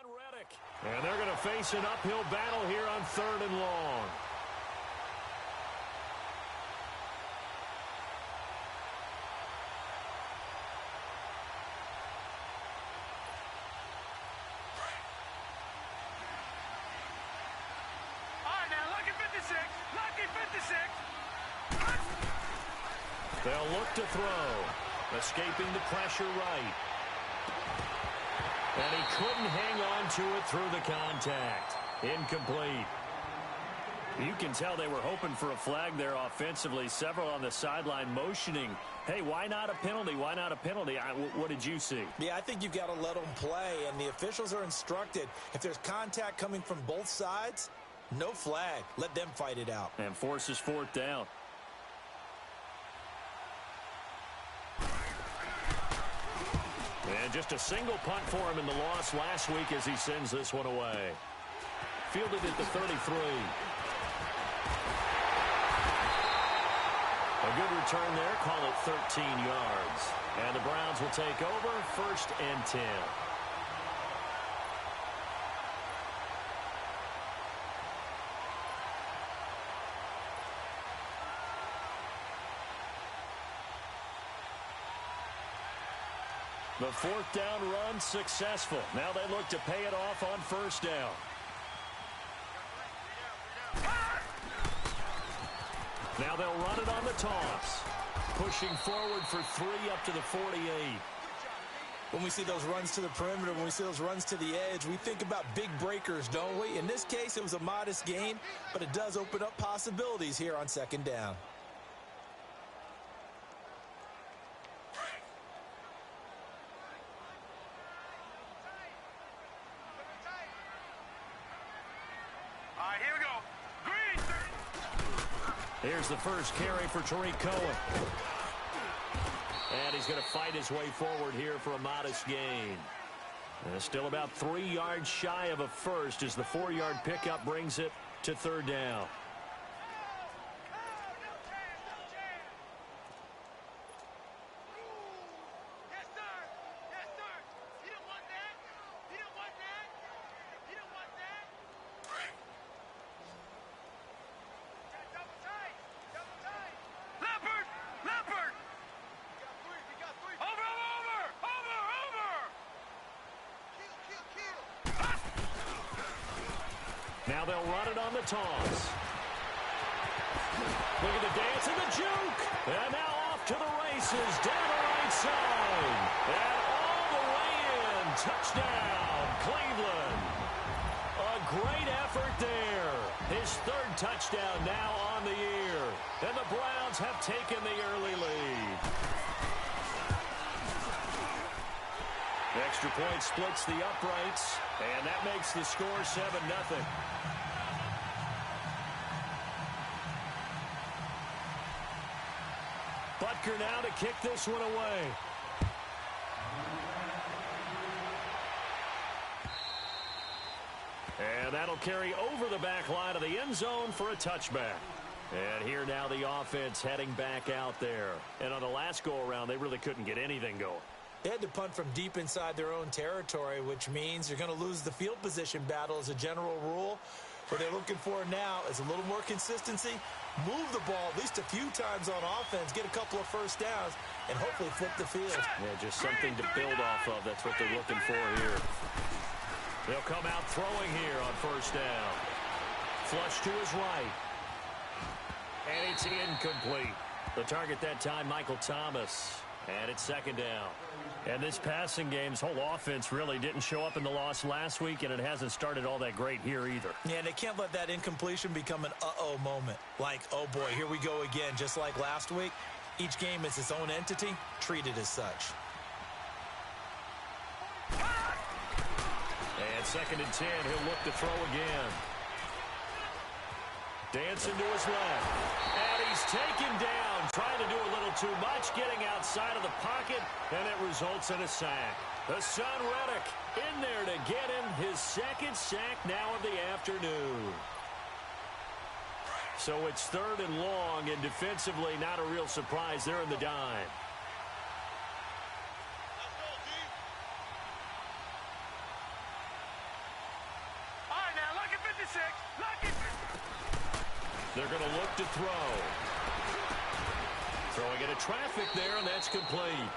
son, Reddick. And they're going to face an uphill battle here on 3rd and long. They'll look to throw. Escaping the pressure right. And he couldn't hang on to it through the contact. Incomplete. You can tell they were hoping for a flag there offensively. Several on the sideline motioning, hey, why not a penalty? Why not a penalty? What did you see? Yeah, I think you've got to let them play, and the officials are instructed. If there's contact coming from both sides, no flag. Let them fight it out. And forces 4th down. And just a single punt for him in the loss last week as he sends this one away. Fielded at the 33. A good return there, call it 13 yards. And the Browns will take over, 1st and 10. The 4th down run successful. Now they look to pay it off on 1st down. Now they'll run it on the toss. Pushing forward for 3 up to the 48. When we see those runs to the perimeter, when we see those runs to the edge, we think about big breakers, don't we? In this case, it was a modest gain, but it does open up possibilities here on 2nd down. Here's the first carry for Tariq Cohen. And he's going to fight his way forward here for a modest gain. Still about 3 yards shy of a first as the 4-yard pickup brings it to 3rd down. Now they'll run it on the toss. Look at the dance and the juke. And now off to the races down the right side. And all the way in. Touchdown, Cleveland. A great effort there. His 3rd touchdown now on the year. And the Browns have taken the early lead. The extra point splits the uprights, and that makes the score 7-0. Butker now to kick this one away. And that'll carry over the back line of the end zone for a touchback. And here now the offense heading back out there. And on the last go-around, they really couldn't get anything going. They had to punt from deep inside their own territory, which means you're going to lose the field position battle as a general rule. What they're looking for now is a little more consistency, move the ball at least a few times on offense, get a couple of first downs, and hopefully flip the field. Yeah, just something to build off of. That's what they're looking for here. They'll come out throwing here on 1st down. Flush to his right. And it's incomplete. The target that time, Michael Thomas. And it's 2nd down. And this passing game's whole offense really didn't show up in the loss last week, and it hasn't started all that great here either. Yeah, and they can't let that incompletion become an uh-oh moment. Like, oh boy, here we go again, just like last week. Each game is its own entity, treated as such. And 2nd and 10, he'll look to throw again. Dancing to his left. And he's taken down, trying to do a little too much, getting outside of the pocket, and it results in a sack. The son, Reddick, in there to get him his 2nd sack now of the afternoon. So it's 3rd and long, and defensively not a real surprise. They're in the dime. They're going to look to throw. Throwing into traffic there, and that's complete.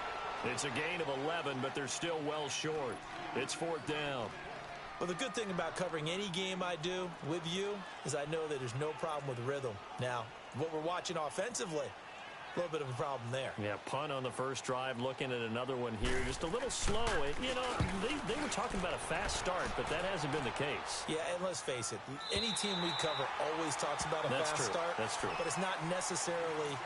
It's a gain of 11, but they're still well short. It's fourth down. Well, the good thing about covering any game I do with you is I know that there's no problem with rhythm. Now, what we're watching offensively, a little bit of a problem there. Yeah, punt on the first drive, looking at another one here. Just a little slow. You know, they were talking about a fast start, but that hasn't been the case. Yeah, and let's face it, any team we cover always talks about a fast start. That's true. But it's not necessarily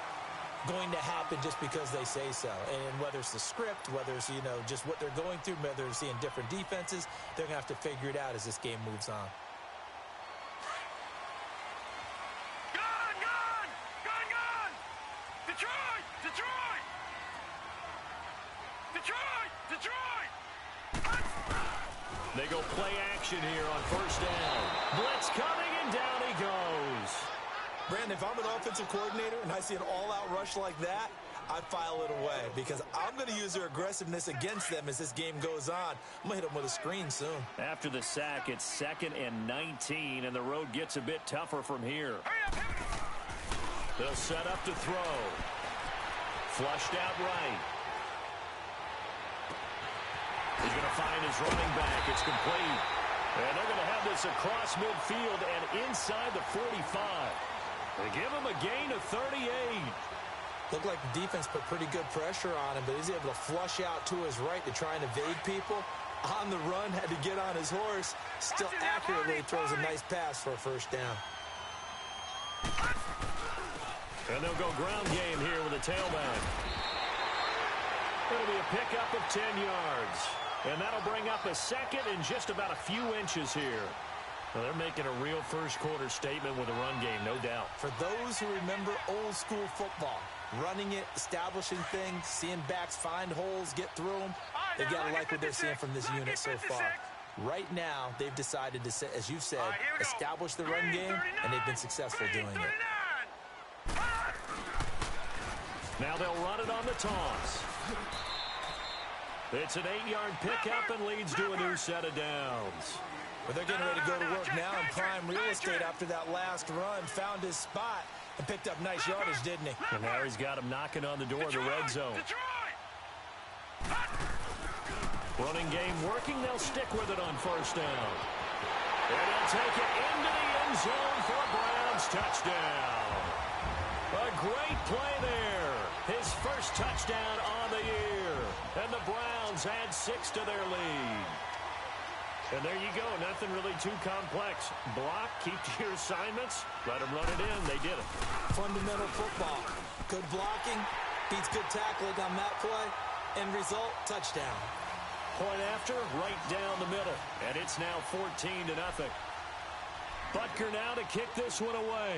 going to happen just because they say so. And whether it's the script, whether it's, you know, just what they're going through, whether they're seeing different defenses, they're going to have to figure it out as this game moves on. They go play action here on first down. Blitz coming, and down he goes. Brandon, if I'm an offensive coordinator and I see an all-out rush like that, I file it away because I'm going to use their aggressiveness against them as this game goes on. I'm going to hit them with a screen soon. After the sack, it's 2nd and 19, and the road gets a bit tougher from here. They'll set up to throw. Flushed out right. He's going to find his running back. It's complete. And they're going to have this across midfield and inside the 45. They give him a gain of 38. Looked like the defense put pretty good pressure on him, but he's able to flush out to his right to try and evade people. On the run, had to get on his horse. Still accurately throws a nice pass for a first down. And they'll go ground game here with a tailback. It'll be a pickup of 10 yards. And that'll bring up a second and just about a few inches here. Well, they're making a real first-quarter statement with a run game, no doubt. For those who remember old-school football, running it, establishing things, seeing backs find holes, get through them, they've got to like what they're seeing from this unit so far. Right now, they've decided to, as you've said, establish the run game, and they've been successful doing it. Now they'll run it on the toss. It's an 8-yard pickup and leads to a new set of downs. But they're getting ready to go to work now in prime real estate after that last run. Found his spot and picked up nice yardage, didn't he? And now he's got him knocking on the door of the red zone. Running game working. They'll stick with it on first down. And they'll take it into the end zone for a Browns touchdown. A great play there. His first touchdown on the year. And the Browns add 6 to their lead. And there you go. Nothing really too complex. Block, keep to your assignments, let them run it in. They did it. Fundamental football. Good blocking, beats good tackling on that play. End result, touchdown. Point after, right down the middle. And it's now 14-0. Butker now to kick this one away.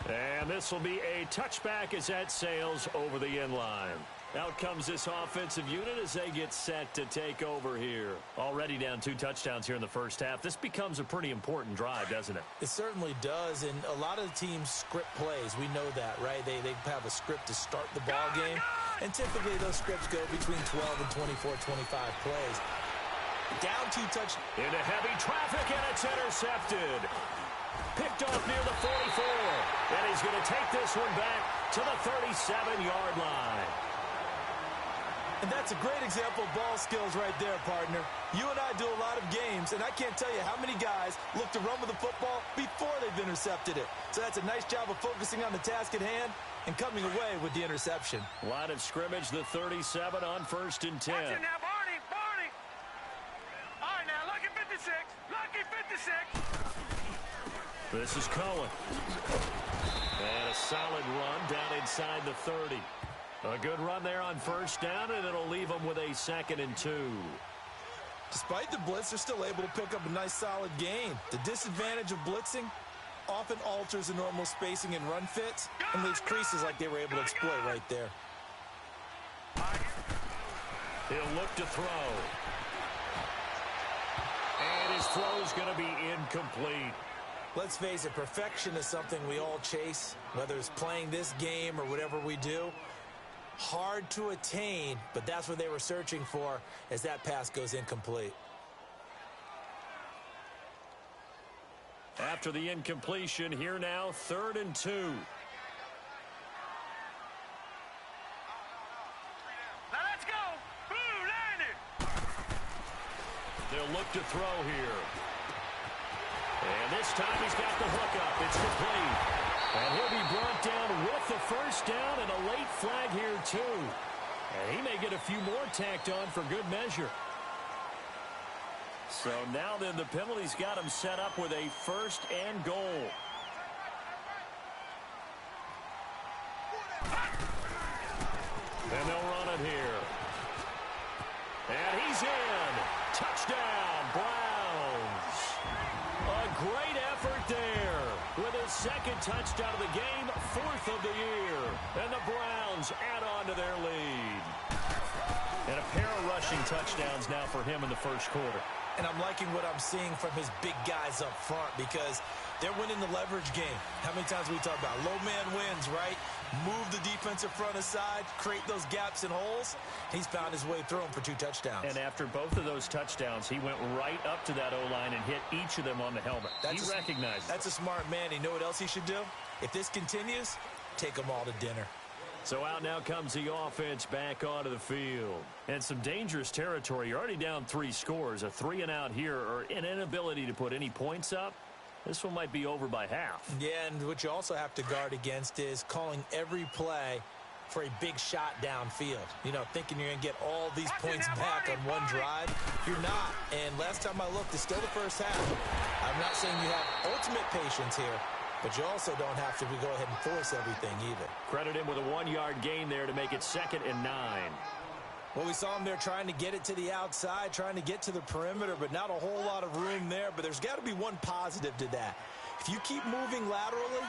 And this will be a touchback as that sails over the end line. Out comes this offensive unit as they get set to take over here. Already down 2 touchdowns here in the first half. This becomes a pretty important drive, doesn't it? It certainly does, and a lot of the teams script plays. We know that, right? They have a script to start the ball game, and typically those scripts go between 12 and 24, 25 plays. Down 2 touchdowns. Into heavy traffic, and it's intercepted. Picked off near the 44, and he's going to take this one back to the 37-yard line. And that's a great example of ball skills right there, partner. You and I do a lot of games, and I can't tell you how many guys look to run with the football before they've intercepted it. So that's a nice job of focusing on the task at hand and coming away with the interception. Line of scrimmage, the 37 on 1st and 10. Watch it now, Barney. All right, now, lucky 56. Lucky 56. This is Cohen. And a solid run down inside the 30. A good run there on first down, and it'll leave them with a 2nd and 2. Despite the blitz, they're still able to pick up a nice solid gain. The disadvantage of blitzing often alters the normal spacing and run fits and leaves creases like they were able to exploit right there. He'll look to throw. And his throw's going to be incomplete. Let's face it, perfection is something we all chase, whether it's playing this game or whatever we do. Hard to attain, but that's what they were searching for as that pass goes incomplete. After the incompletion, here now, 3rd and 2. Now let's go. Blue landed. They'll look to throw here. And this time he's got the hook up. It's complete. And he'll be brought down with the first down and a late flag here too. And he may get a few more tacked on for good measure. So now then the penalty's got him set up with a 1st and goal. And they'll run it here. And he's in. Touchdown, Browns. A great effort there with his 2nd touchdown of the game, 4th of the year. And the Browns add on to their lead. And a pair of rushing touchdowns now for him in the 1st quarter. And I'm liking what I'm seeing from his big guys up front because they're winning the leverage game. How many times we talk about low man wins, right? Move the defensive front aside, create those gaps and holes. He's found his way through them for 2 touchdowns. And after both of those touchdowns, he went right up to that O-line and hit each of them on the helmet. He recognized it. That's a smart man. You know what else he should do? If this continues, take them all to dinner. So out now comes the offense back onto the field. And some dangerous territory. You're already down 3 scores. A 3 and out here or an inability to put any points up. This one might be over by half. Yeah, and what you also have to guard against is calling every play for a big shot downfield. You know, thinking you're going to get all these points back on one drive. You're not. And last time I looked, it's still the first half. I'm not saying you have ultimate patience here, but you also don't have to go ahead and force everything either. Credit him with a 1-yard gain there to make it 2nd and 9. Well, we saw him there trying to get it to the outside, trying to get to the perimeter, but not a whole lot of room there. But there's got to be one positive to that. If you keep moving laterally,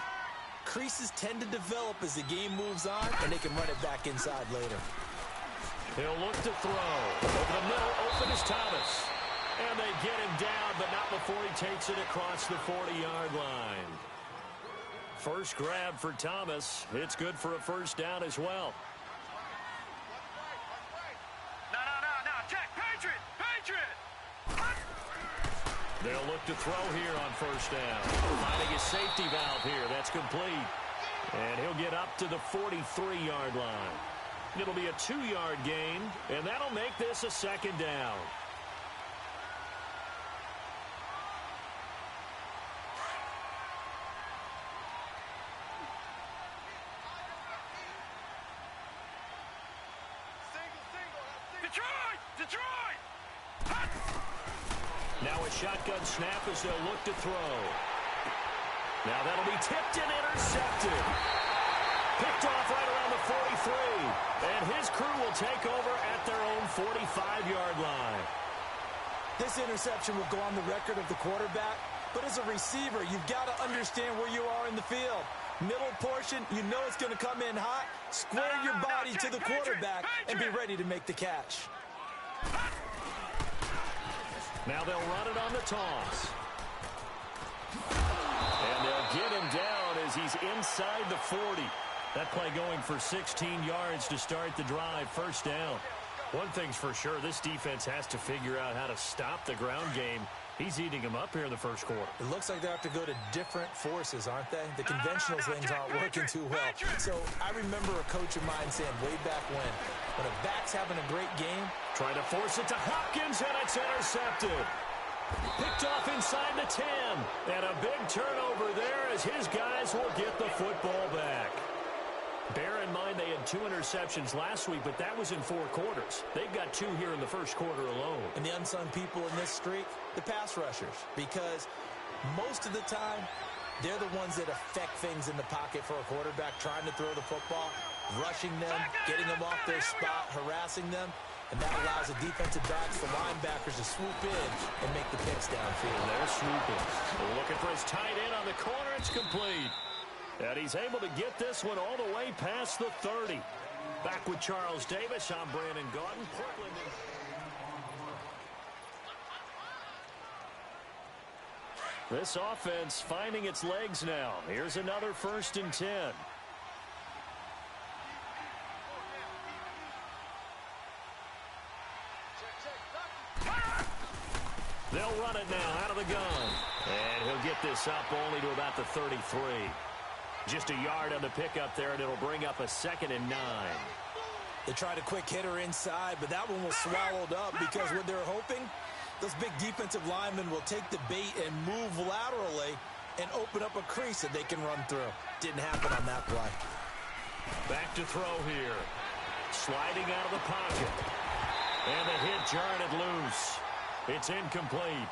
creases tend to develop as the game moves on, and they can run it back inside later. He'll look to throw. Over the middle, open is Thomas. And they get him down, but not before he takes it across the 40-yard line. First grab for Thomas. It's good for a 1st down as well. No. Check. Patriot. They'll look to throw here on 1st down. Finding his safety valve here. That's complete. And he'll get up to the 43-yard line. It'll be a 2-yard gain, and that'll make this a 2nd down. Detroit! Now a shotgun snap as they'll look to throw. Now that'll be tipped and intercepted. Picked off right around the 43. And his crew will take over at their own 45-yard line. This interception will go on the record of the quarterback, but as a receiver, you've got to understand where you are in the field. Middle portion, you know it's going to come in hot. Square your body to the quarterback and be ready to make the catch. Now they'll run it on the toss. And they'll get him down as he's inside the 40. That play going for 16 yards to start the drive. 1st down. One thing's for sure, this defense has to figure out how to stop the ground game. He's eating them up here in the 1st quarter. It looks like they have to go to different forces, aren't they? The conventional things aren't working too well. So I remember a coach of mine saying way back when a back's having a great game, trying to force it to Hopkins, and it's intercepted. Picked off inside the 10. And a big turnover there as his guys will get the football back. Bear in mind they had 2 interceptions last week, but that was in 4 quarters. They've got 2 here in the 1st quarter alone. And the unsung people in this streak, the pass rushers, because most of the time, they're the ones that affect things in the pocket for a quarterback, trying to throw the football, rushing them, getting them off their spot, harassing them, and that allows the defensive backs, the linebackers to swoop in and make the picks downfield. They're swooping. They're looking for his tight end on the corner. It's complete. And he's able to get this one all the way past the 30. Back with Charles Davis, I'm Brandon Gaudin. Portland. This offense finding its legs now. Here's another 1st and 10. They'll run it now out of the gun. And he'll get this up only to about the 33. Just a yard on the pickup there, and it'll bring up a 2nd and 9. They tried a quick hitter inside, but that one was swallowed up because what they're hoping, those big defensive linemen will take the bait and move laterally and open up a crease that they can run through. Didn't happen on that play. Back to throw here. Sliding out of the pocket. And the hit jarred it loose. It's incomplete.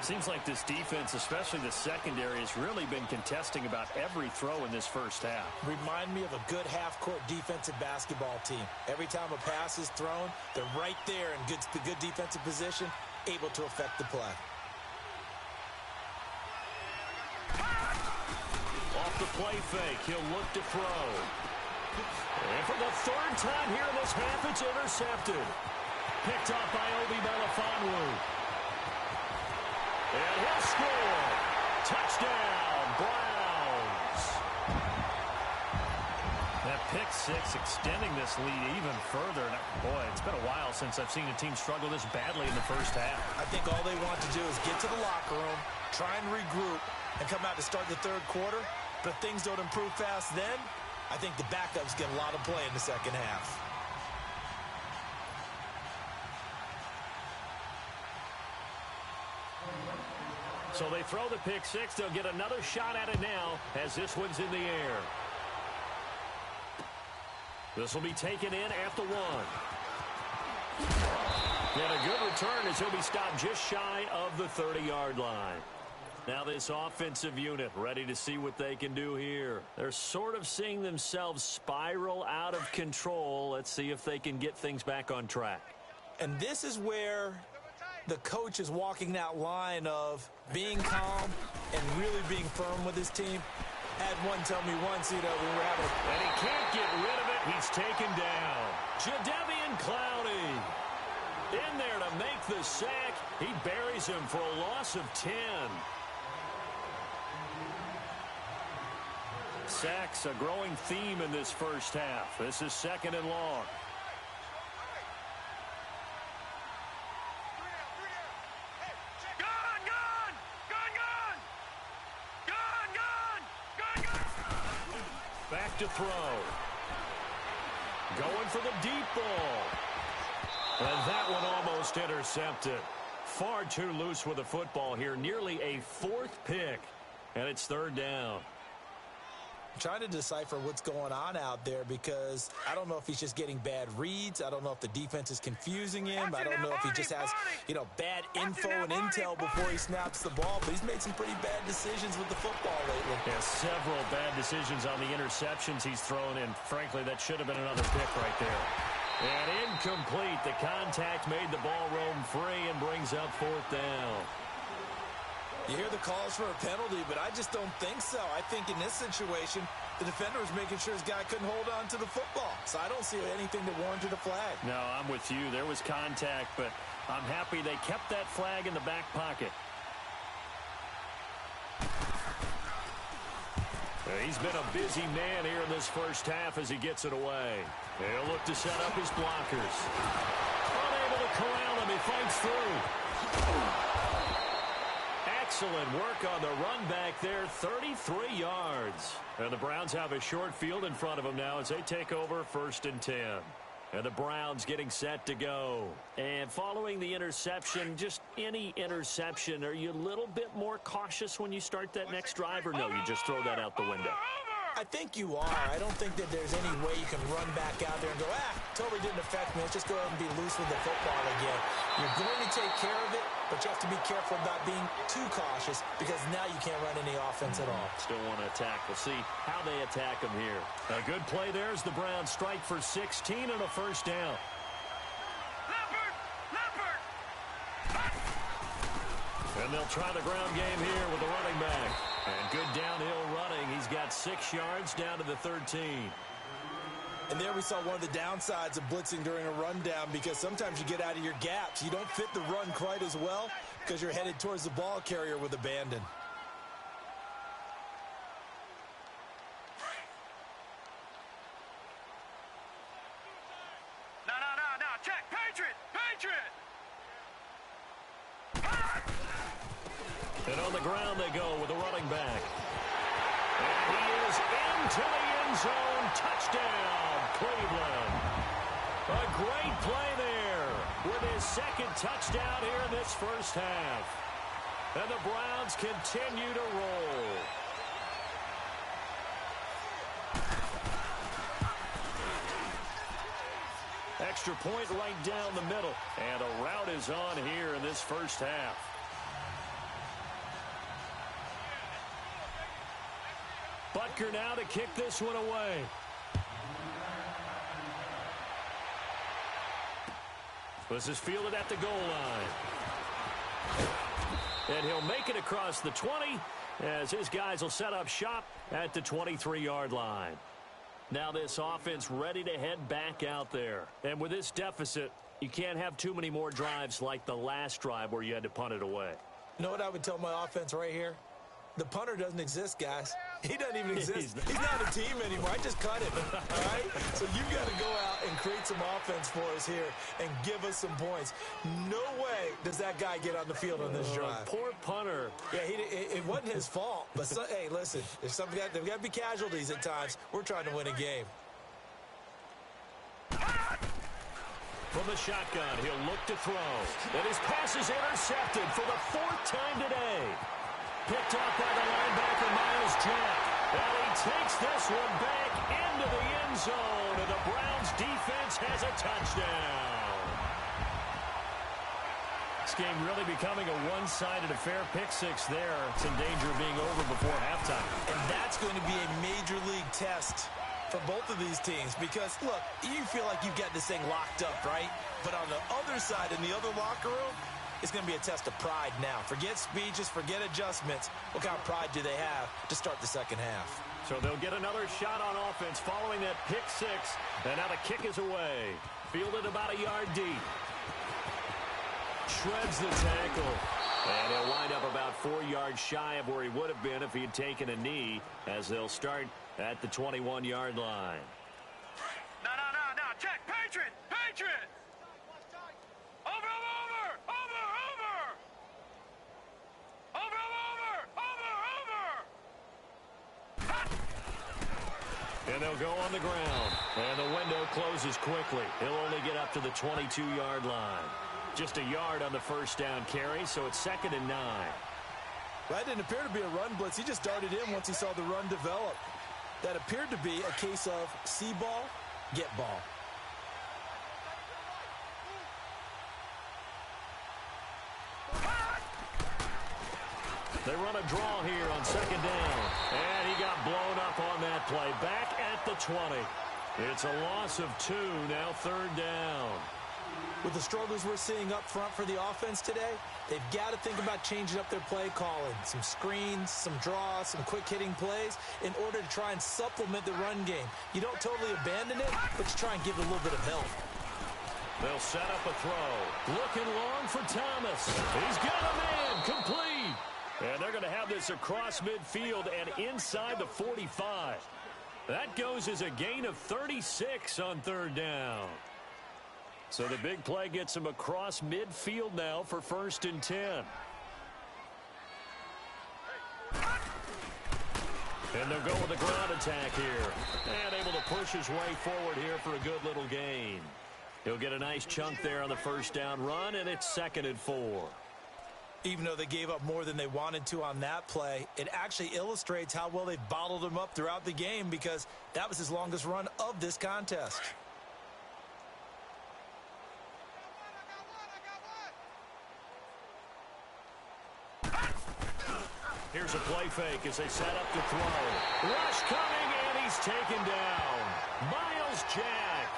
Seems like this defense, especially the secondary, has really been contesting about every throw in this first half. Remind me of a good half-court defensive basketball team. Every time a pass is thrown, they're right there in the good defensive position, able to affect the play. Off the play fake, he'll look to throw. And for the 3rd time here in this half, it's intercepted. Picked off by Obi Melifonwu. And he'll score. Touchdown, Browns. That pick 6 extending this lead even further. Boy, it's been a while since I've seen a team struggle this badly in the first half. I think all they want to do is get to the locker room, try and regroup, and come out to start the 3rd quarter. But if things don't improve fast then, I think the backups get a lot of play in the second half. So they throw the pick 6. They'll get another shot at it now as this one's in the air. This will be taken in at the 1. And a good return as he'll be stopped just shy of the 30-yard line. Now this offensive unit ready to see what they can do here. They're sort of seeing themselves spiral out of control. Let's see if they can get things back on track. And this is where the coach is walking that line of being calm and really being firm with his team. Had one tell me once, we were having a... And he can't get rid of it. He's taken down. Jadeveon Clowney in there to make the sack. He buries him for a loss of 10. Sacks, a growing theme in this first half. This is 2nd and long. Back to throw. Going for the deep ball. And that one almost intercepted. Far too loose with the football here. Nearly a 4th pick. And it's 3rd down. I'm trying to decipher what's going on out there because I don't know if he's just getting bad reads. I don't know if the defense is confusing him. I don't know if he just has, bad info and intel before he snaps the ball. But he's made some pretty bad decisions with the football lately. Yeah, several bad decisions on the interceptions he's thrown, and frankly, that should have been another pick right there. And incomplete. The contact made the ball roam free and brings up 4th down. You hear the calls for a penalty, but I just don't think so. I think in this situation, the defender was making sure his guy couldn't hold on to the football. So I don't see anything that warranted a flag. No, I'm with you. There was contact, but I'm happy they kept that flag in the back pocket. He's been a busy man here in this first half as he gets it away. He'll look to set up his blockers. Unable to corral him. He fights through. Excellent work on the run back there, 33 yards. And the Browns have a short field in front of them now as they take over 1st and 10. And the Browns getting set to go. And following the interception, just any interception, are you a little bit more cautious when you start that next drive, or no, you just throw that out the window? I think you are. I don't think that there's any way you can run back out there and go, totally didn't affect me. Let's just go ahead and be loose with the football again. You're going to take care of it, but you have to be careful about being too cautious because now you can't run any offense at all. Still want to attack. We'll see how they attack them here. A good play there as the Browns strike for 16 and a 1st down. Leopard! And they'll try the ground game here with the running back. And good downhill running. He's got 6 yards down to the 13. And there we saw one of the downsides of blitzing during a rundown because sometimes you get out of your gaps. You don't fit the run quite as well because you're headed towards the ball carrier with abandon. No. Check. Patriot. And on the ground they go with a running back. And he is into the end zone. Touchdown, Cleveland. A great play there with his second touchdown here in this first half. And the Browns continue to roll. Extra point right down the middle. And a rout is on here in this first half. Butker now to kick this one away. This is fielded at the goal line. And he'll make it across the 20 as his guys will set up shop at the 23-yard line. Now this offense ready to head back out there. And with this deficit, you can't have too many more drives like the last drive where you had to punt it away. You know what I would tell my offense right here? The punter doesn't exist, guys. He doesn't even exist. He's not a team anymore. I just cut him, all right? So you got to go out and create some offense for us here and give us some points. No way does that guy get on the field on this drive. Poor punter. Yeah, it wasn't his fault. But, hey, listen, there's got to be casualties at times. We're trying to win a game. From the shotgun, he'll look to throw. And his pass is intercepted for the fourth time today. Picked off by the linebacker, Miles Jack. And he takes this one back into the end zone. And the Browns defense has a touchdown. This game really becoming a one-sided affair. Pick six there. It's in danger of being over before halftime. And that's going to be a major league test for both of these teams. Because, look, you feel like you've got this thing locked up, right? But on the other side, in the other locker room, it's going to be a test of pride now. Forget speeches, forget adjustments. What kind of pride do they have to start the second half? So they'll get another shot on offense following that pick six. And now the kick is away. Fielded about a yard deep. Shreds the tackle. And he'll wind up about 4 yards shy of where he would have been if he had taken a knee, as they'll start at the 21-yard line. No. Check. Patriot. And they'll go on the ground. And the window closes quickly. He'll only get up to the 22-yard line. Just a yard on the first down carry, so it's 2nd and 9. That didn't appear to be a run blitz. He just darted in once he saw the run develop. That appeared to be a case of see ball, get ball. They run a draw here on 2nd down. And he got blown up on that play. Back at the 20. It's a loss of 2, now 3rd down. With the struggles we're seeing up front for the offense today, they've got to think about changing up their play calling. Some screens, some draws, some quick-hitting plays in order to try and supplement the run game. You don't totally abandon it, but you try and give it a little bit of help. They'll set up a throw. Looking long for Thomas. He's got a man. Complete. And they're going to have this across midfield and inside the 45. That goes as a gain of 36 on 3rd down. So the big play gets him across midfield now for 1st and 10. And they'll go with a ground attack here. And able to push his way forward here for a good little gain. He'll get a nice chunk there on the first down run, and it's 2nd and 4. Even though they gave up more than they wanted to on that play, it actually illustrates how well they've bottled him up throughout the game, because that was his longest run of this contest. Here's a play fake as they set up to throw. Rush coming, and he's taken down. Miles Jack.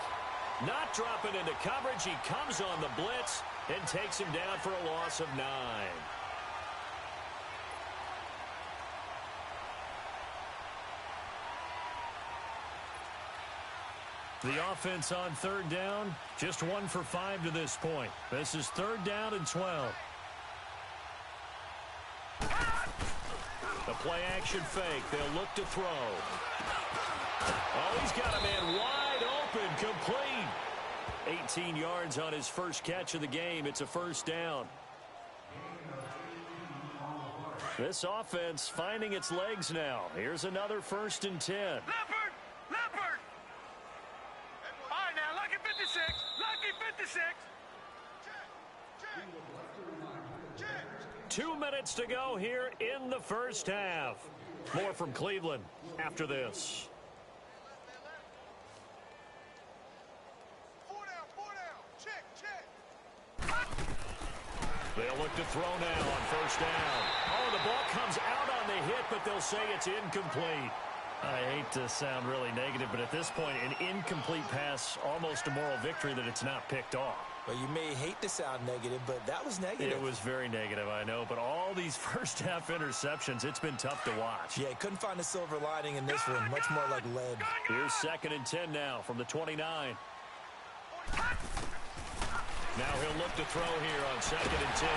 Not dropping into coverage. He comes on the blitz and takes him down for a loss of 9. The offense on 3rd down, just 1 for 5 to this point. This is 3rd down and 12. A play action fake. They'll look to throw. Oh, he's got a man wide open, complete. 18 yards on his first catch of the game. It's a 1st down. This offense finding its legs now. Here's another 1st and 10. Leopard! Leopard! All right, now, lucky 56. Lucky 56. 2 minutes to go here in the first half. More from Cleveland after this. 4 down. Check. They'll look to throw now on 1st down. Oh, the ball comes out on the hit, but they'll say it's incomplete. I hate to sound really negative, but at this point, an incomplete pass, almost a moral victory that it's not picked off. Well, you may hate to sound negative, but that was negative. It was very negative, I know, but all these first-half interceptions, it's been tough to watch. Yeah, couldn't find a silver lining in this one. Much more like lead. Here's 2nd and 10 now from the 29. Now he'll look to throw here on 2nd and 10.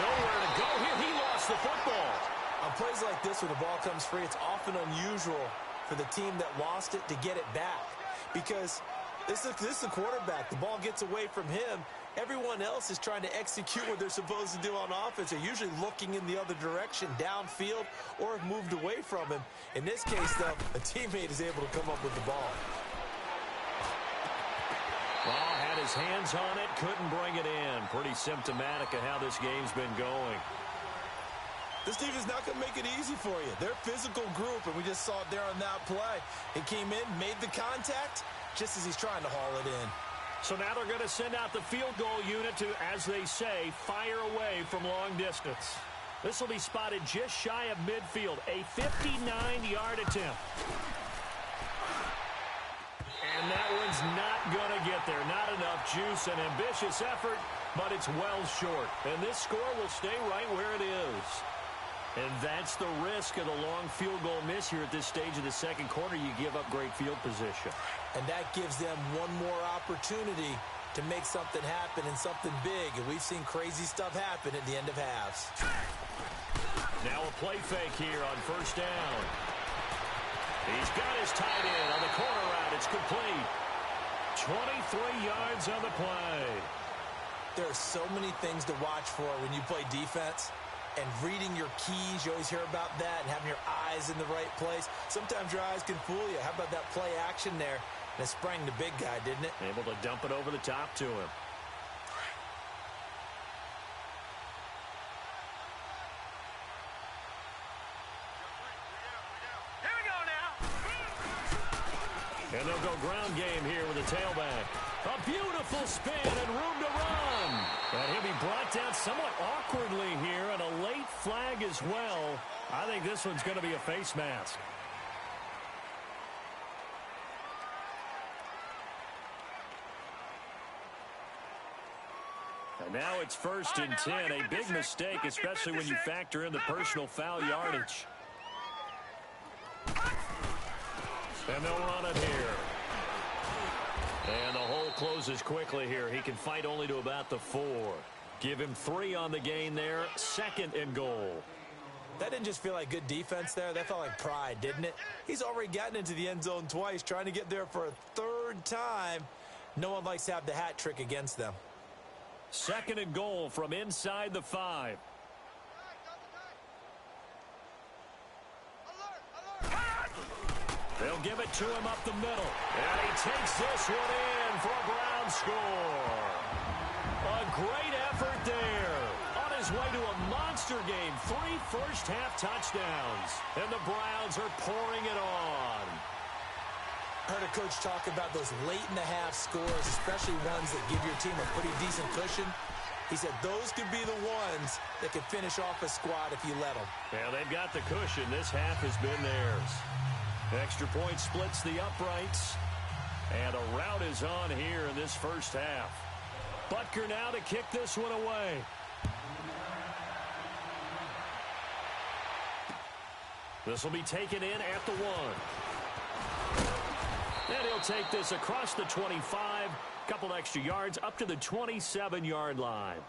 Nowhere to go here. He lost the football. On plays like this, where the ball comes free, it's often unusual for the team that lost it to get it back. Because this is the quarterback. The ball gets away from him. Everyone else is trying to execute what they're supposed to do on offense. They're usually looking in the other direction, downfield, or have moved away from him. In this case, though, a teammate is able to come up with the ball. Well, had his hands on it, couldn't bring it in. Pretty symptomatic of how this game's been going. This team is not going to make it easy for you. They're a physical group, and we just saw it there on that play. He came in, made the contact, just as he's trying to haul it in. So now they're going to send out the field goal unit to, as they say, fire away from long distance. This will be spotted just shy of midfield, a 59-yard attempt. And that one's not going to get there. Not enough juice, an ambitious effort, but it's well short. And this score will stay right where it is. And that's the risk of the long field goal miss here at this stage of the second quarter. You give up great field position. And that gives them one more opportunity to make something happen and something big. And we've seen crazy stuff happen at the end of halves. Now a play fake here on 1st down. He's got his tight end on the corner route. It's complete. 23 yards on the play. There are so many things to watch for when you play defense. And reading your keys, you always hear about that, and having your eyes in the right place. Sometimes your eyes can fool you. How about that play action there? And it sprang the big guy, didn't it? Able to dump it over the top to him. Here we go now. And they'll go ground game here with a tailback. A beautiful spin and room to run. And he'll be brought down somewhat awkwardly here, and a late flag as well. I think this one's going to be a face mask. And now it's 1st and 10. A big mistake, especially when you factor in the personal foul yardage. And they'll run it here. And the hole closes quickly here. He can fight only to about the 4. Give him 3 on the gain there. 2nd and goal. That didn't just feel like good defense there. That felt like pride, didn't it? He's already gotten into the end zone twice, trying to get there for a 3rd time. No one likes to have the hat trick against them. 2nd and goal from inside the 5. They'll give it to him up the middle. And he takes this one in for a Brown score. A great effort there. On his way to a monster game. 3 first-half touchdowns. And the Browns are pouring it on. I heard a coach talk about those late-in-the-half scores, especially ones that give your team a pretty decent cushion. He said those could be the ones that could finish off a squad if you let them. Yeah, they've got the cushion. This half has been theirs. Extra point splits the uprights. And a rout is on here in this first half. Butker now to kick this one away. This will be taken in at the 1. And he'll take this across the 25. Couple extra yards up to the 27-yard line.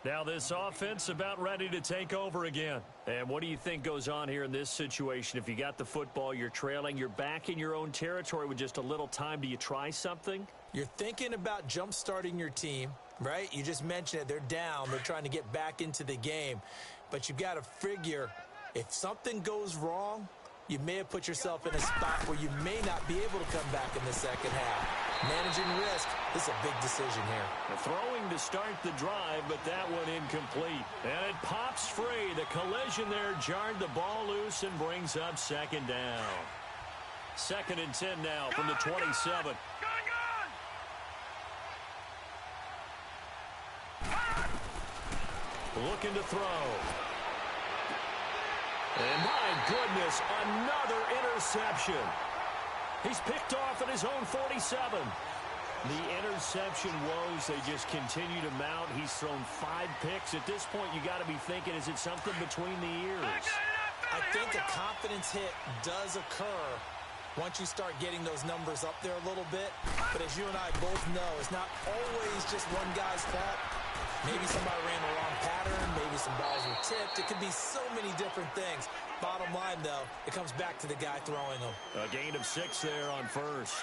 Now this offense about ready to take over again. And what do you think goes on here in this situation? If you got the football, you're trailing, you're back in your own territory with just a little time. Do you try something? You're thinking about jump-starting your team, right? You just mentioned it. They're down. They're trying to get back into the game. But you've got to figure If something goes wrong, you may have put yourself in a spot where you may not be able to come back in the second half. Managing risk, this is a big decision here. Throwing to start the drive, but that one incomplete. And it pops free. The collision there jarred the ball loose and brings up second down. 2nd and 10 now from the 27. Looking to throw. And my goodness, another interception. He's picked off at his own 47. The interception woes, they just continue to mount. He's thrown 5 picks. At this point, you got to be thinking, is it something between the ears? I think a confidence hit does occur once you start getting those numbers up there a little bit. But as you and I both know, it's not always just one guy's fault. Maybe somebody ran the wrong pattern. Maybe some balls were tipped. It could be so many different things. Bottom line, though, it comes back to the guy throwing them. A gain of 6 there on first.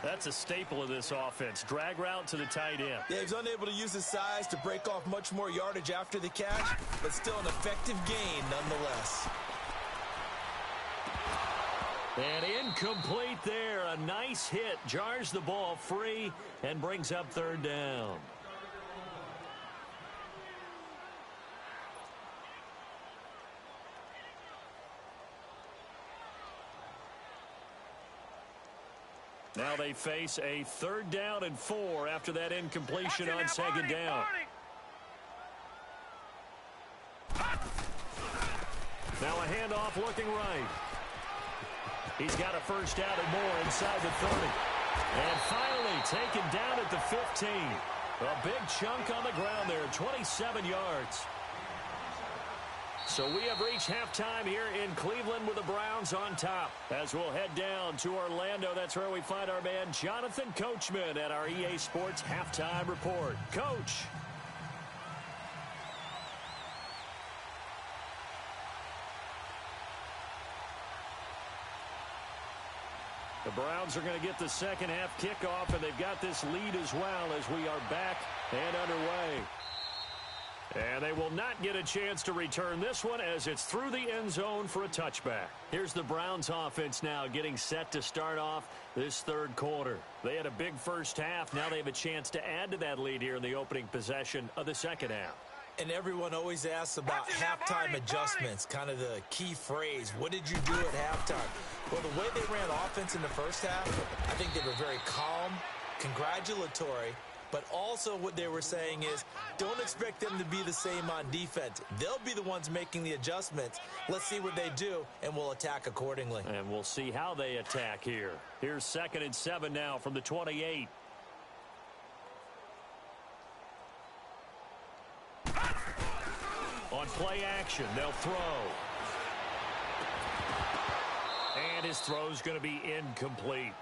That's a staple of this offense. Drag route to the tight end. Yeah, he's unable to use his size to break off much more yardage after the catch, but still an effective gain nonetheless. And incomplete there. A nice hit. Jars the ball free and brings up 3rd down. Now they face a 3rd down and 4 after that incompletion on 2nd down. Now a handoff looking right. He's got a 1st down and more inside the 30. And finally taken down at the 15. A big chunk on the ground there, 27 yards. So we have reached halftime here in Cleveland with the Browns on top. As we'll head down to Orlando, that's where we find our man Jonathan Coachman at our EA Sports Halftime Report. Coach. The Browns are going to get the second half kickoff, and they've got this lead as well as we are back and underway. And they will not get a chance to return this one as it's through the end zone for a touchback. Here's the Browns offense now getting set to start off this 3rd quarter. They had a big first half. Now they have a chance to add to that lead here in the opening possession of the second half. And everyone always asks about halftime adjustments, kind of the key phrase. What did you do at halftime? Well, the way they ran offense in the first half, I think they were very calm, congratulatory, but also what they were saying is don't expect them to be the same on defense. They'll be the ones making the adjustments. Let's see what they do, and we'll attack accordingly. And we'll see how they attack here. Here's 2nd and 7 now from the 28. On play action, they'll throw. And his throw's going to be incomplete.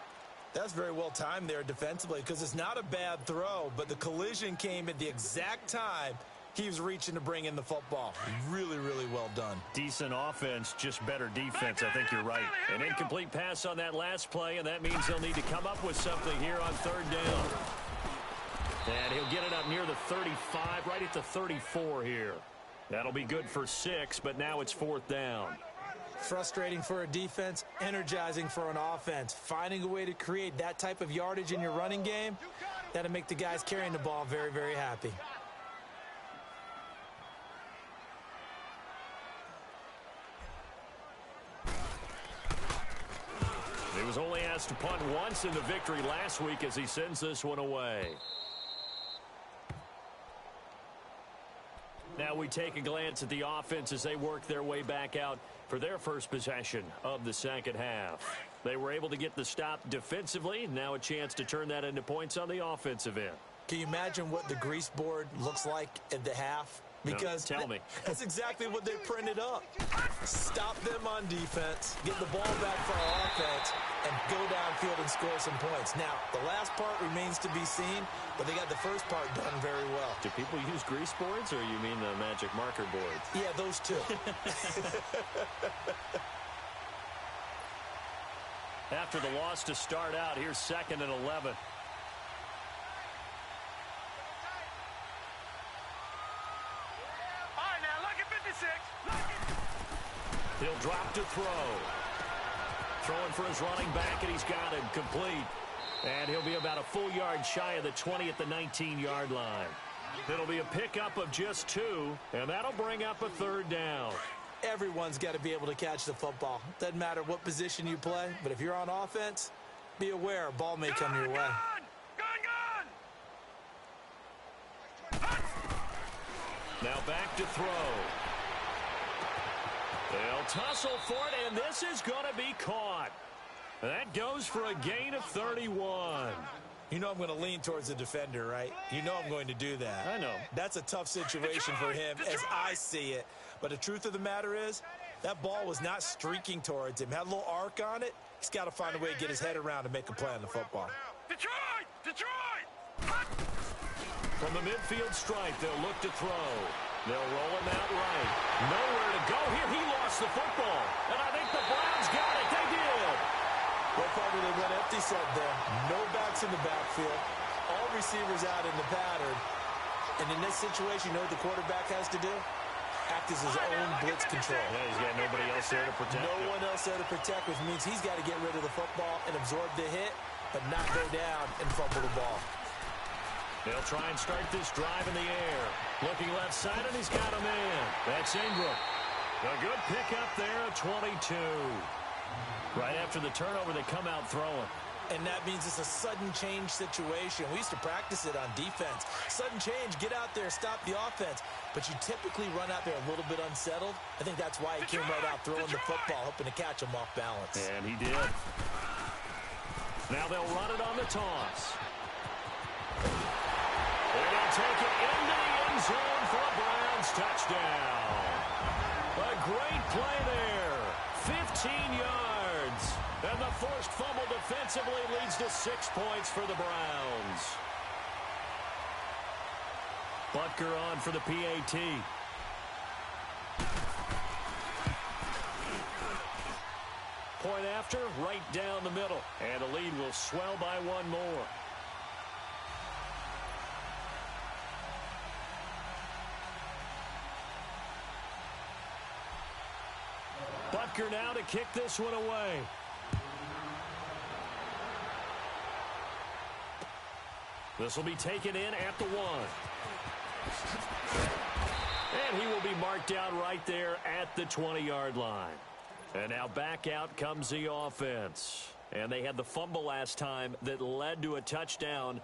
That's very well timed there defensively because it's not a bad throw, but the collision came at the exact time he was reaching to bring in the football. Really, really well done. Decent offense, just better defense. I think you're right. An incomplete pass on that last play, and that means they'll need to come up with something here on 3rd down. And he'll get it up near the 35, right at the 34 here. That'll be good for 6, but now it's 4th down. Frustrating for a defense, energizing for an offense. Finding a way to create that type of yardage in your running game, that'll make the guys carrying the ball very, very happy. He was only asked to punt once in the victory last week as he sends this one away. Now we take a glance at the offense as they work their way back out for their first possession of the second half. They were able to get the stop defensively. Now a chance to turn that into points on the offensive end. Can you imagine what the grease board looks like at the half? Because no, tell me. That's exactly what they printed up. Stop them on defense, get the ball back for our offense, and go downfield and score some points. Now, the last part remains to be seen, but they got the first part done very well. Do people use grease boards, or you mean the magic marker boards? Yeah, those two. After the loss to start out, here's 2nd and 11. He'll drop to throw. Throwing for his running back, and he's got him complete. And he'll be about a full yard shy of the 20 at the 19-yard line. It'll be a pickup of just 2, and that'll bring up a 3rd down. Everyone's got to be able to catch the football. Doesn't matter what position you play, but if you're on offense, be aware a ball may come your way. Now back to throw. They'll tussle for it, and this is going to be caught. That goes for a gain of 31. You know I'm going to lean towards the defender, right? You know I'm going to do that. I know. That's a tough situation for him as I see it. But the truth of the matter is, that ball was not streaking towards him. Had a little arc on it. He's got to find a way to get his head around and make a play on the football. Detroit! Detroit! From the midfield stripe, they'll look to throw. They'll roll him out right. Nowhere to go here. He lost the football. And I think the Browns got it. They did. Well, probably they went empty set there. No backs in the backfield. All receivers out in the pattern. And in this situation, you know what the quarterback has to do? Act as his own blitz control. Yeah, he's got nobody else there to protect him. No one else there to protect, which means he's got to get rid of the football and absorb the hit, but not go down and fumble the ball. They'll try and start this drive in the air. Looking left side, and he's got a man. That's Ingram. A good pickup there, a 22. Right after the turnover, they come out throwing. And that means it's a sudden change situation. We used to practice it on defense. Sudden change, get out there, stop the offense. But you typically run out there a little bit unsettled. I think that's why he came right out throwing the football, hoping to catch him off balance. And he did. Now they'll run it on the toss. They're going to take it into the end zone for a Browns touchdown. A great play there. 15 yards. And the forced fumble defensively leads to 6 points for the Browns. Butker on for the PAT. Point after, right down the middle. And the lead will swell by 1 more. Butker now to kick this one away. This will be taken in at the 1. And he will be marked out right there at the 20-yard line. And now back out comes the offense. And they had the fumble last time that led to a touchdown.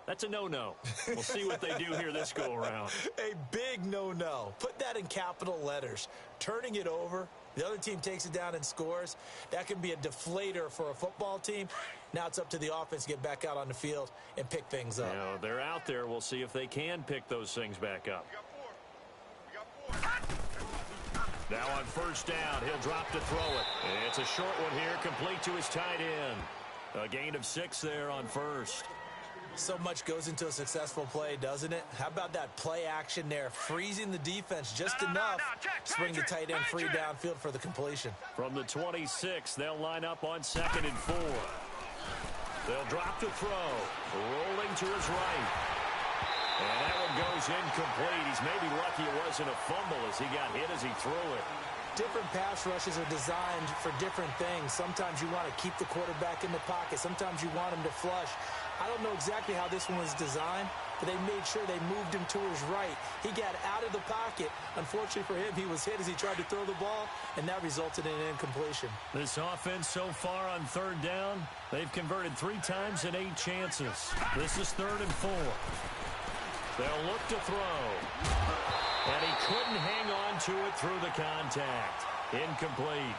That's a no-no. We'll see what they do here this go-around. A big no-no. Put that in capital letters. Turning it over, the other team takes it down and scores. That can be a deflator for a football team. Now it's up to the offense to get back out on the field and pick things up. You know, they're out there. We'll see if they can pick those things back up. Now on first down, he'll drop to throw it. It's a short one here, complete to his tight end. A gain of 6 there on first. So much goes into a successful play, doesn't it? How about that play action there, freezing the defense just enough to bring the tight end free downfield for the completion. From the 26, they'll line up on 2nd and 4. They'll drop to throw, rolling to his right. And that one goes incomplete. He's maybe lucky it wasn't a fumble as he got hit as he threw it. Different pass rushes are designed for different things. Sometimes you want to keep the quarterback in the pocket. Sometimes you want him to flush. I don't know exactly how this one was designed, but they made sure they moved him to his right. He got out of the pocket. Unfortunately for him, he was hit as he tried to throw the ball, and that resulted in an incompletion. This offense so far on 3rd down, they've converted 3 times in 8 chances. This is 3rd and 4. They'll look to throw. And he couldn't hang on to it through the contact. Incomplete.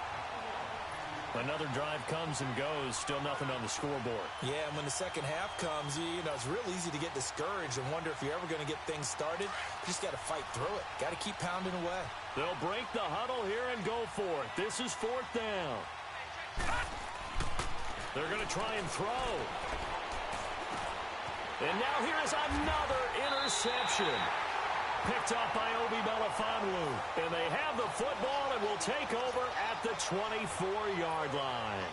Another drive comes and goes. Still nothing on the scoreboard. Yeah, and when the second half comes, you know, it's real easy to get discouraged and wonder if you're ever going to get things started. You just got to fight through it. Got to keep pounding away. They'll break the huddle here and go for it. This is 4th down. They're going to try and throw. And now here is another interception. Picked up by Obi Melifonwu. And they have the football and will take over at the 24-yard line.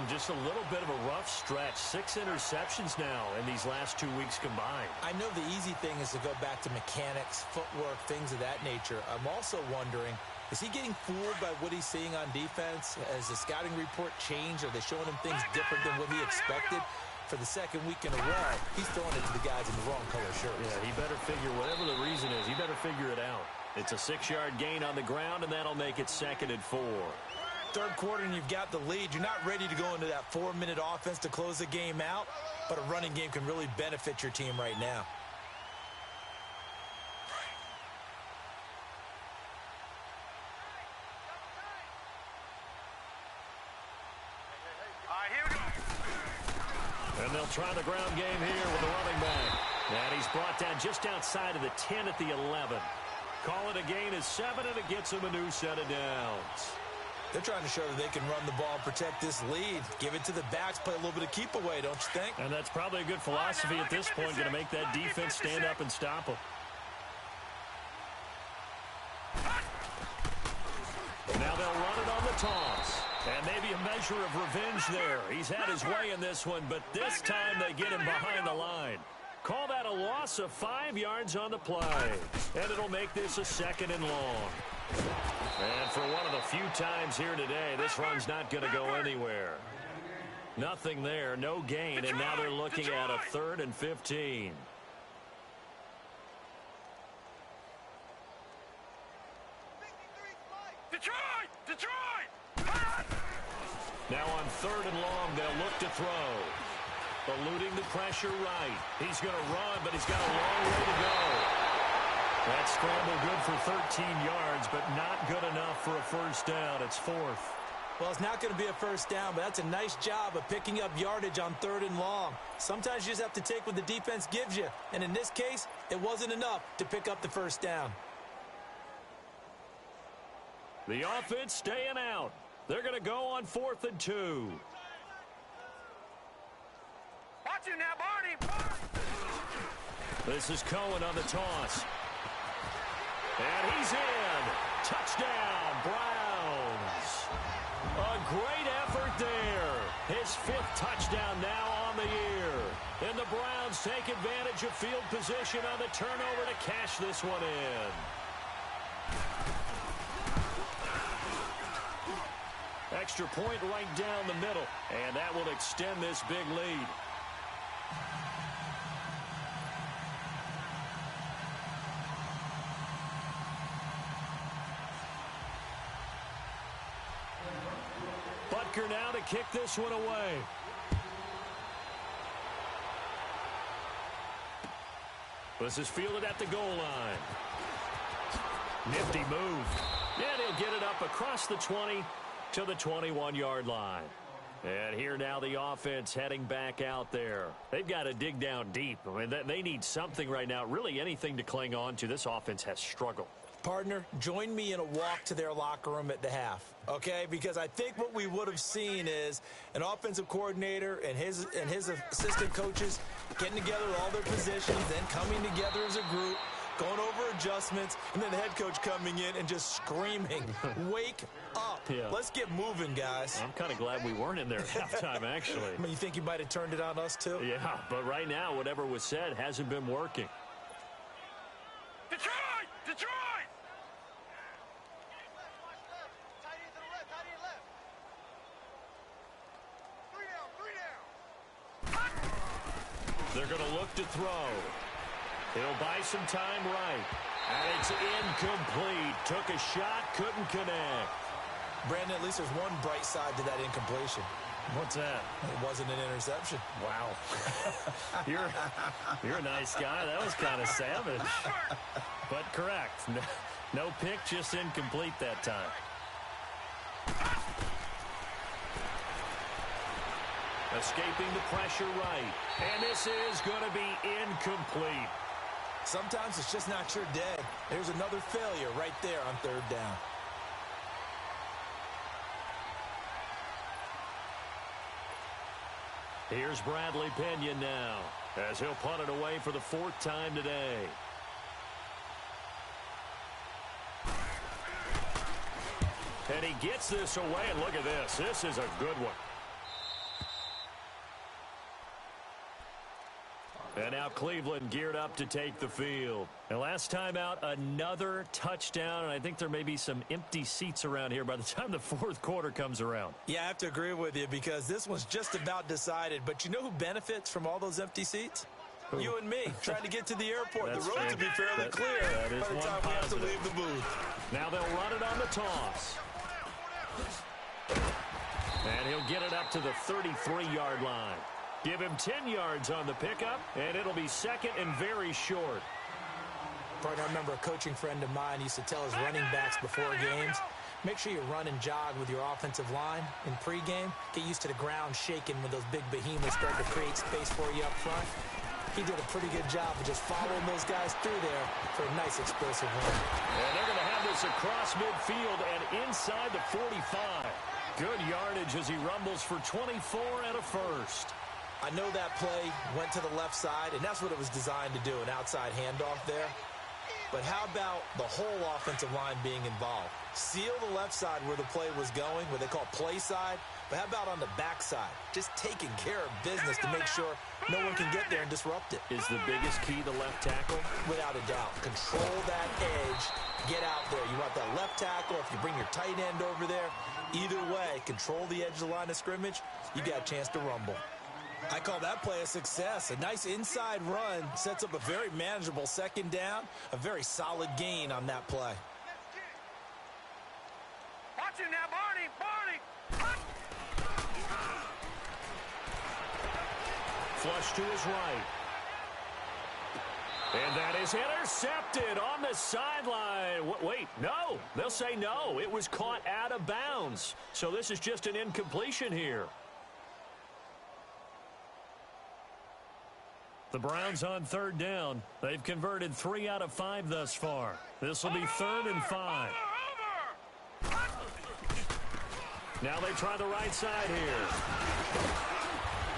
Just a little bit of a rough stretch. 6 interceptions now in these last 2 weeks combined. I know the easy thing is to go back to mechanics, footwork, things of that nature. I'm also wondering, Is he getting fooled by what he's seeing on defense? Has the scouting report changed? Are they showing him things different than what he expected? For the second week in a row, he's throwing it to the guys in the wrong color shirts. Yeah, he better figure, whatever the reason is, he better figure it out. It's a 6-yard gain on the ground, and that'll make it 2nd and 4. Third quarter, and you've got the lead. You're not ready to go into that 4-minute offense to close the game out, but a running game can really benefit your team right now. And they'll try the ground game here with the running back. And he's brought down just outside of the 10 at the 11. Call it a gain of 7, and it gets him a new set of downs. They're trying to show that they can run the ball, protect this lead. Give it to the backs, play a little bit of keep away, don't you think? And that's probably a good philosophy at this point, going to make that defense stand up and stop them. Now they'll run it on the toss. And maybe a measure of revenge there. He's had his way in this one, but this time they get him behind the line. Call that a loss of 5 yards on the play. And it'll make this a 2nd and long. And for one of the few times here today, this run's not going to go anywhere. Nothing there, no gain, and now they're looking at a 3rd and 15. Detroit! Now on 3rd and long, they'll look to throw. Eluding the pressure right. He's going to run, but he's got a long way to go. That scramble good for 13 yards, but not good enough for a first down. It's 4th. Well, it's not going to be a first down, but that's a nice job of picking up yardage on 3rd and long. Sometimes you just have to take what the defense gives you, and in this case, it wasn't enough to pick up the first down. The offense staying out. They're going to go on 4th and 2. Watch him now, Barney! This is Cohen on the toss. And he's in. Touchdown, Browns. A great effort there. His 5th touchdown now on the year. And the Browns take advantage of field position on the turnover to cash this one in. Extra point right down the middle, and that will extend this big lead. Butker now to kick this one away. This is fielded at the goal line. Nifty move. And he'll get it up across the 20 to the 21-yard line. And here now the offense heading back out there. They've got to dig down deep. I mean, they need something right now, really anything to cling on to. This offense has struggled. Partner, join me in a walk to their locker room at the half, okay? Because I think what we would have seen is an offensive coordinator and his assistant coaches getting together with all their positions, then coming together as a group, going over adjustments, and then the head coach coming in and just screaming, wake up. Yeah. Let's get moving, guys. I'm kind of glad we weren't in there at halftime, actually. I mean, you think he might have turned it on us, too? Yeah, but right now, whatever was said hasn't been working. Detroit! Detroit! They're going to look to throw. He'll buy some time right. And it's incomplete. Took a shot, couldn't connect. Brandon, at least there's one bright side to that incompletion. What's that? It wasn't an interception. Wow. You're a nice guy. That was kind of savage. But correct. No pick, just incomplete that time. Escaping the pressure right. And this is going to be incomplete. Sometimes it's just not your day. There's another failure right there on 3rd down. Here's Bradley Pinion now, as he'll punt it away for the 4th time today. And he gets this away, and look at this. This is a good one. And now Cleveland geared up to take the field. And last time out, another touchdown, and I think there may be some empty seats around here by the time the fourth quarter comes around. Yeah, I have to agree with you because this one's just about decided. But you know who benefits from all those empty seats? Who? You and me, trying to get to the airport. The road to be fairly clear by the time we have to leave the booth. Now they'll run it on the toss. And he'll get it up to the 33-yard line. Give him 10 yards on the pickup, and it'll be second and very short. Partner, I remember a coaching friend of mine used to tell his running backs before games, make sure you run and jog with your offensive line in pregame. Get used to the ground shaking when those big behemoths start to create space for you up front. He did a pretty good job of just following those guys through there for a nice explosive run. And they're going to have this across midfield and inside the 45. Good yardage as he rumbles for 24 and a first. I know that play went to the left side, and that's what it was designed to do, an outside handoff there. But how about the whole offensive line being involved? Seal the left side where the play was going, what they call play side. But how about on the backside? Just taking care of business to make sure no one can get there and disrupt it. Is the biggest key the left tackle? Without a doubt. Control that edge. Get out there. You want that left tackle. If you bring your tight end over there, either way, control the edge of the line of scrimmage, you got a chance to rumble. I call that play a success. A nice inside run sets up a very manageable second down, a very solid gain on that play. Watch him now, Barney! Flush to his right. And that is intercepted on the sideline. Wait, no. They'll say no. It was caught out of bounds. So this is just an incompletion here. The Browns on third down. They've converted 3 out of 5 thus far. This will be 3rd and 5. Now they try the right side here.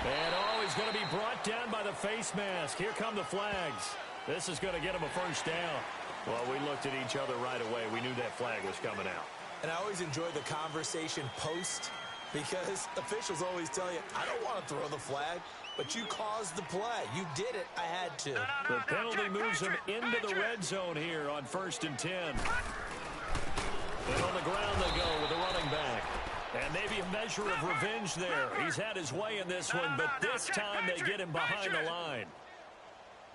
And he's going to be brought down by the face mask. Here come the flags. This is going to get him a first down. Well, we looked at each other right away. We knew that flag was coming out. And I always enjoy the conversation post because officials always tell you, I don't want to throw the flag. But you caused the play. You did it. I had to. The penalty moves him into the red zone here on 1st and 10. And on the ground they go with the running back. And maybe a measure of revenge there. He's had his way in this one, but this time they get him behind the line.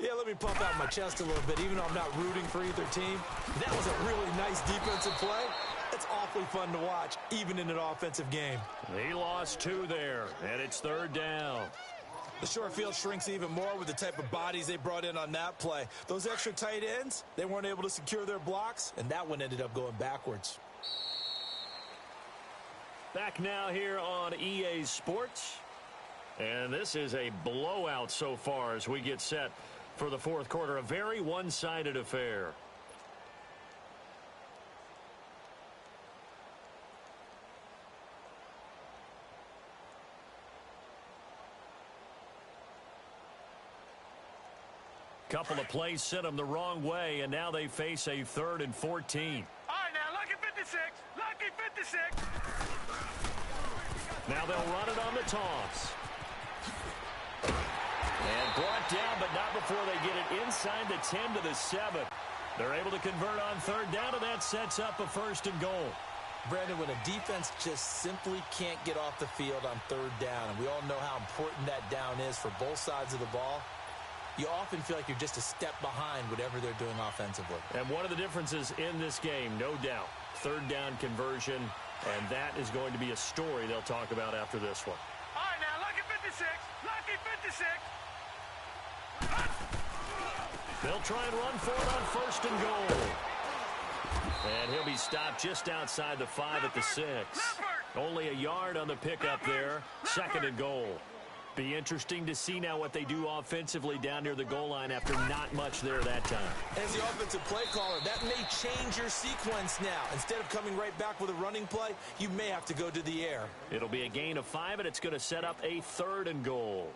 Yeah, let me pump out my chest a little bit, even though I'm not rooting for either team. That was a really nice defensive play. It's awfully fun to watch, even in an offensive game. He lost 2 there, and it's 3rd down. The short field shrinks even more with the type of bodies they brought in on that play. Those extra tight ends, they weren't able to secure their blocks, and that one ended up going backwards. Back now here on EA Sports. And this is a blowout so far as we get set for the fourth quarter. A very one-sided affair. Couple of plays sent them the wrong way, and now they face a 3rd and 14. All right, now, lucky 56. Lucky 56. Now they'll run it on the toss. And brought down, but not before they get it inside the 10 to the 7. They're able to convert on 3rd down, and that sets up a 1st and goal. Brandon, when a defense just simply can't get off the field on 3rd down, and we all know how important that down is for both sides of the ball, you often feel like you're just a step behind whatever they're doing offensively. And one of the differences in this game, no doubt, 3rd down conversion, and that is going to be a story they'll talk about after this one. All right, now, lucky 56. Lucky 56. They'll try and run for it on 1st and goal. And he'll be stopped just outside the 5 at the 6. Only a yard on the pickup there. 2nd and goal. Be interesting to see now what they do offensively down near the goal line after not much there that time. As the offensive play caller, that may change your sequence now. Instead of coming right back with a running play, you may have to go to the air. It'll be a gain of 5, and it's going to set up a 3rd and goal.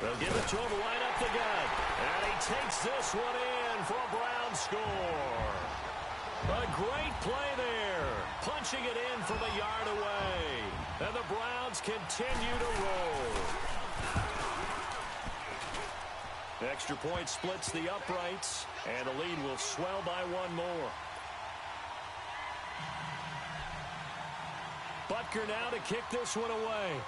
They'll give it to him right up the gut. And he takes this one in for a Brown score. A great play there. Punching it in from a yard away. And the Browns continue to roll. Extra point splits the uprights. And the lead will swell by one more. Butker now to kick this one away.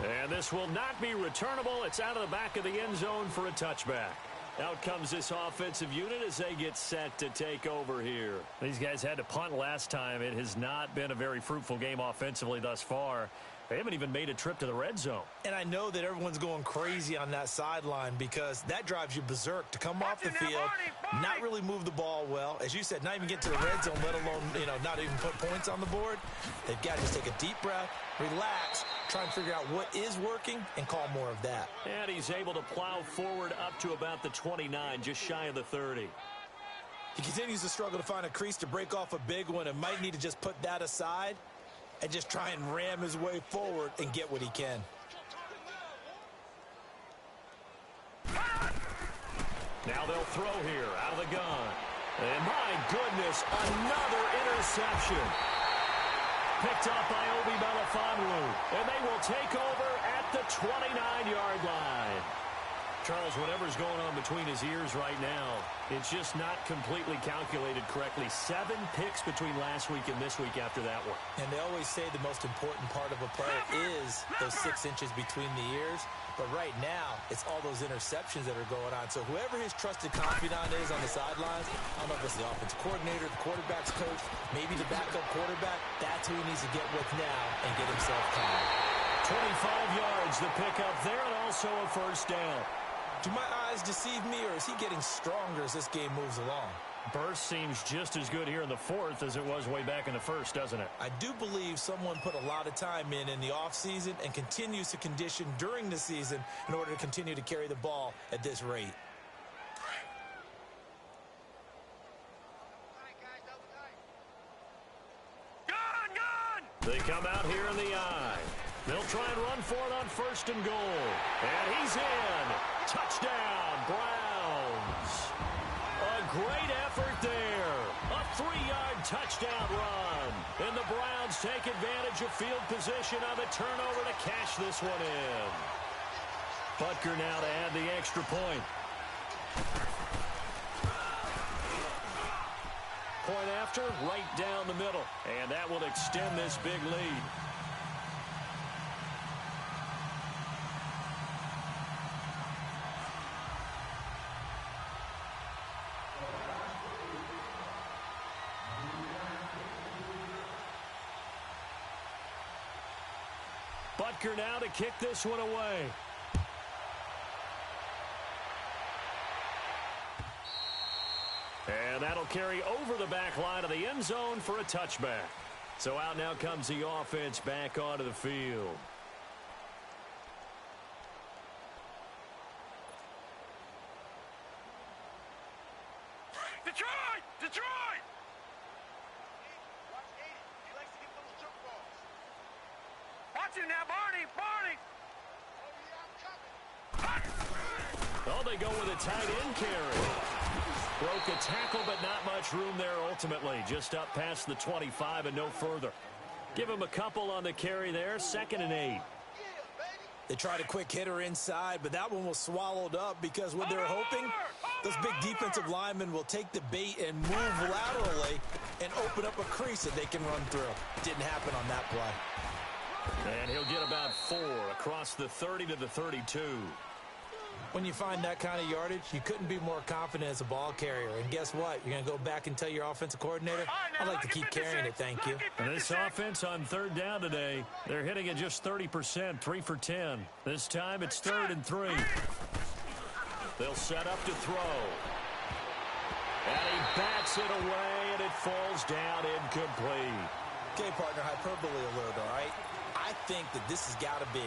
And this will not be returnable. It's out of the back of the end zone for a touchback. Out comes this offensive unit as they get set to take over here. These guys had to punt last time. It has not been a very fruitful game offensively thus far. They haven't even made a trip to the red zone. And I know that everyone's going crazy on that sideline because that drives you berserk to come off the field, not really move the ball well. As you said, not even get to the red zone, let alone, not even put points on the board. They've got to just take a deep breath, relax, try and figure out what is working, and call more of that. And he's able to plow forward up to about the 29, just shy of the 30. He continues to struggle to find a crease to break off a big one and might need to just put that aside and just try and ram his way forward and get what he can. Now they'll throw here out of the gun. And my goodness, another interception. Picked up by Obi Melifonwu. And they will take over at the 29-yard line. Charles, whatever's going on between his ears right now, it's just not completely calculated correctly. 7 picks between last week and this week after that one. And they always say the most important part of a play is those 6 inches between the ears. But right now, it's all those interceptions that are going on. So whoever his trusted confidant is on the sidelines, I don't know if it's the offensive coordinator, the quarterback's coach, maybe the backup quarterback, that's who he needs to get with now and get himself calm. 25 yards the pickup there, and also a first down. Do my eyes deceive me, or is he getting stronger as this game moves along? Burst seems just as good here in the fourth as it was way back in the first, doesn't it? I do believe someone put a lot of time in the offseason and continues to condition during the season in order to continue to carry the ball at this rate. They come out here in the eye. They'll try and run for it on first and goal. And he's in. Touchdown, Browns. A great effort there. A 3-yard touchdown run. And the Browns take advantage of field position on the turnover to cash this one in. Butker now to add the extra point. Point after, right down the middle. And that will extend this big lead. Butker now to kick this one away. And that'll carry over the back line of the end zone for a touchback. So out now comes the offense back onto the field. Detroit! Detroit! He likes to get little jump balls. Watch him now, Barney! Barney! Oh, they go with a tight end carry. Broke a tackle, but not much room there ultimately. Just up past the 25 and no further. Give him a couple on the carry there. 2nd and 8. They tried a quick hitter inside, but that one was swallowed up because what they're hoping, those big defensive linemen will take the bait and move laterally and open up a crease that they can run through. Didn't happen on that play. And he'll get about 4 across the 30 to the 32. When you find that kind of yardage, you couldn't be more confident as a ball carrier. And guess what? You're going to go back and tell your offensive coordinator, I'd like to keep carrying it, thank you. And this offense on 3rd down today, they're hitting it just 30%, 3 for 10. This time it's 3rd and 3. They'll set up to throw. And he bats it away, and it falls down incomplete. Okay, partner, hyperbole alert, all right? I think that this has got to be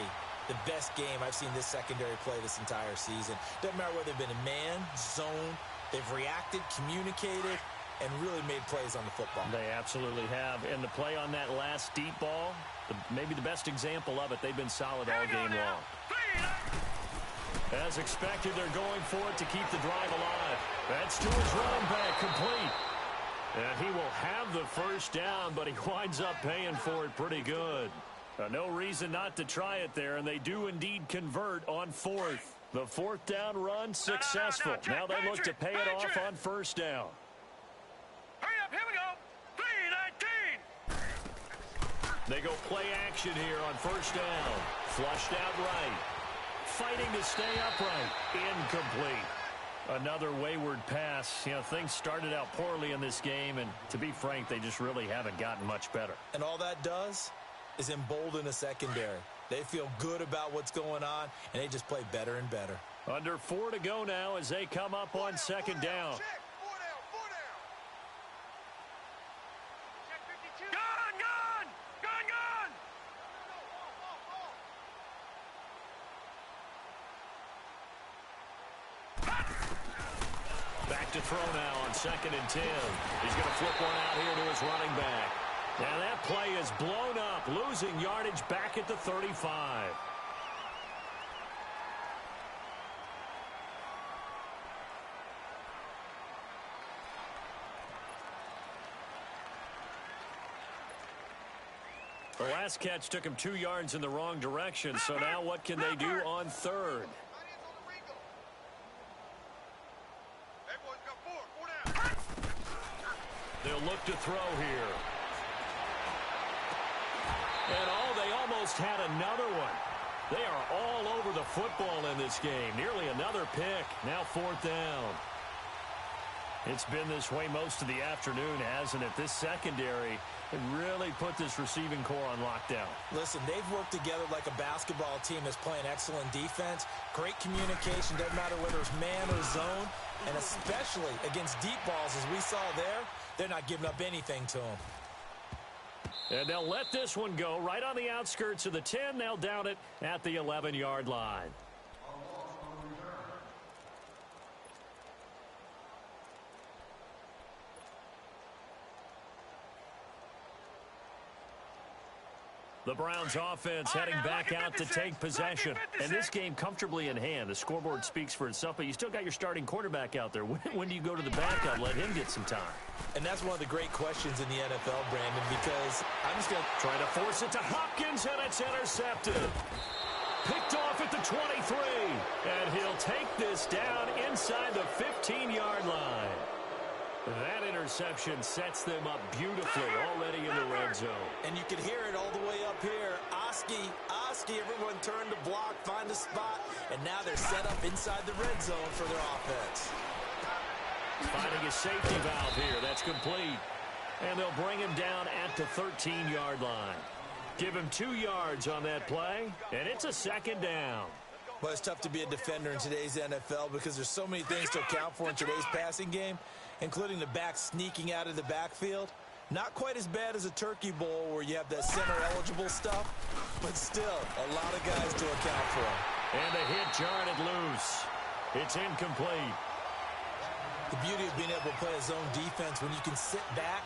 the best game I've seen this secondary play this entire season. Doesn't matter whether they've been in man, zone, they've reacted, communicated, and really made plays on the football. They absolutely have. And the play on that last deep ball, maybe the best example of it, they've been solid all game long. As expected, they're going for it to keep the drive alive. That's to his running back, complete. And he will have the first down, but he winds up paying for it pretty good. No reason not to try it there, and they do indeed convert on fourth. The fourth down run successful. Now they look to pay it off on first down. Hurry up, here we go. 3-19. They go play action here on first down. Flushed out right. Fighting to stay upright. Incomplete. Another wayward pass. You know, things started out poorly in this game, and to be frank, they just really haven't gotten much better. And all that does is embolden the secondary. They feel good about what's going on, and they just play better and better. Under 4 to go now as they come up on second down. Check. 4 down. Gun. Back to throw now on 2nd and 10. He's going to flip one out here to his running back. Now that play is blown up, losing yardage back at the 35. The last catch took him 2 yards in the wrong direction, so now what can they do on third? They'll look to throw here. And they almost had another one. They are all over the football in this game. Nearly another pick. Now 4th down. It's been this way most of the afternoon, hasn't it? This secondary really put this receiving core on lockdown. Listen, they've worked together like a basketball team that's playing excellent defense. Great communication, doesn't matter whether it's man or zone. And especially against deep balls, as we saw there, they're not giving up anything to them. And they'll let this one go right on the outskirts of the 10. They'll down it at the 11-yard line. The Browns offense heading back out to take possession. And this game comfortably in hand. The scoreboard speaks for itself, but you still got your starting quarterback out there. When do you go to the backup? Let him get some time. And that's one of the great questions in the NFL, Brandon, because I'm just going to try to force it to Hopkins, and it's intercepted. Picked off at the 23. And he'll take this down inside the 15-yard line. That interception sets them up beautifully already in the red zone. And you can hear it all the way up here. Oski, everyone turned to block, find a spot, and now they're set up inside the red zone for their offense. Finding a safety valve here. That's complete. And they'll bring him down at the 13-yard line. Give him 2 yards on that play, and it's a 2nd down. Well, it's tough to be a defender in today's NFL because there's so many things to account for in today's passing game, including the back sneaking out of the backfield. Not quite as bad as a turkey bowl where you have that center-eligible stuff, but still a lot of guys to account for. And a hit jarred it loose. It's incomplete. The beauty of being able to play a zone defense when you can sit back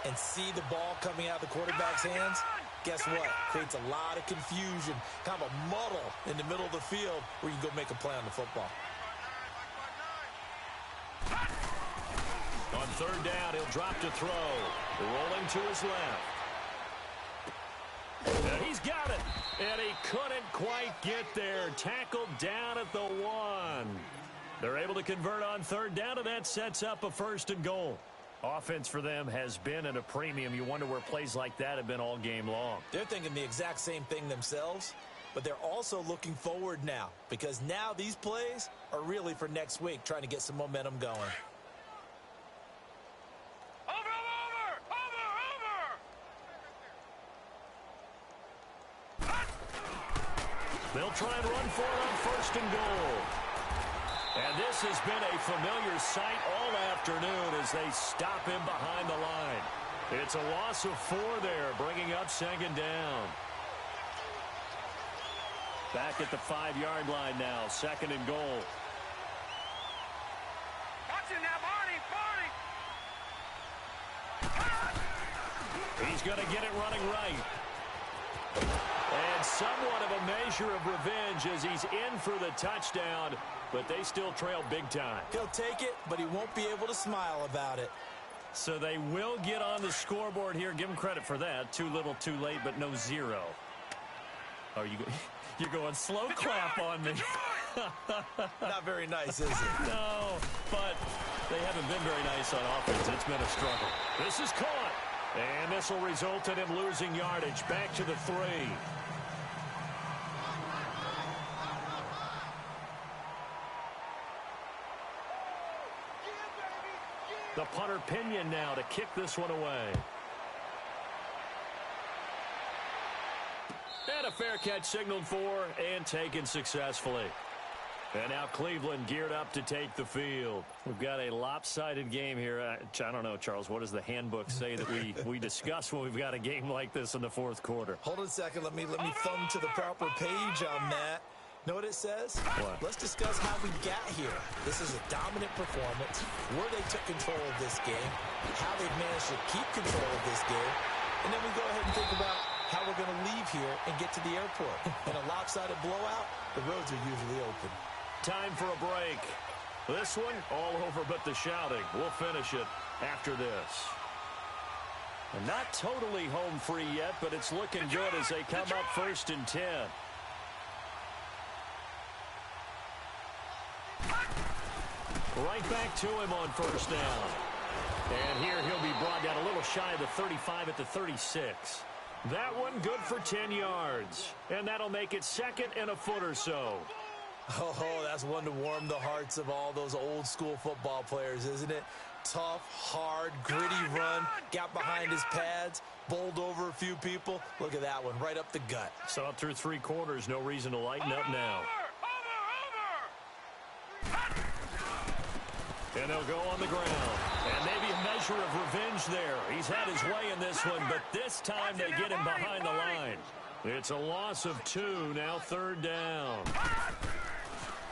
and see the ball coming out of the quarterback's hands, guess what? Creates a lot of confusion, kind of a muddle in the middle of the field where you can go make a play on the football. On 3rd down, he'll drop to throw. Rolling to his left. And he's got it. And he couldn't quite get there. Tackled down at the 1. They're able to convert on 3rd down, and that sets up a 1st and goal. Offense for them has been at a premium. You wonder where plays like that have been all game long. They're thinking the exact same thing themselves, but they're also looking forward now because now these plays are really for next week, trying to get some momentum going. They'll try and run for it on 1st and goal. And this has been a familiar sight all afternoon as they stop him behind the line. It's a loss of 4 there, bringing up 2nd down. Back at the 5-yard line now, 2nd and goal. Watch it now, Barney. He's going to get it running right. And somewhat of a measure of revenge as he's in for the touchdown, but they still trail big time. He'll take it, but he won't be able to smile about it. So they will get on the scoreboard here. Give him credit for that. Too little, too late, but no zero. Oh, you're going slow clap on me. Not very nice, is it? No, but they haven't been very nice on offense. It's been a struggle. This is caught. And this will result in him losing yardage. Back to the 3. The punter Pinion now to kick this one away. And a fair catch signaled for and taken successfully. And now Cleveland geared up to take the field. We've got a lopsided game here. I don't know, Charles, what does the handbook say that we discuss when we've got a game like this in the fourth quarter? Hold on a second. Let me thumb to the proper page on that. Know what it says? What? Let's discuss how we got here. This is a dominant performance, where they took control of this game, how they've managed to keep control of this game, and then we go ahead and think about how we're going to leave here and get to the airport. In a lopsided blowout, the roads are usually open. Time for a break. This one, all over but the shouting. We'll finish it after this. And not totally home free yet, but it's looking good as they come up 1st and 10. Right back to him on 1st down. And here he'll be brought down a little shy of the 35 at the 36. That one good for 10 yards. And that'll make it 2nd and a foot or so. Oh, that's one to warm the hearts of all those old school football players, isn't it? Tough, hard, gritty run, got behind his pads, bowled over a few people. Look at that one, right up the gut. So up through 3 quarters, no reason to lighten up now. And they'll go on the ground. And maybe a measure of revenge there. He's had his way in this one, but this time they get him behind the line. It's a loss of 2, now 3rd down.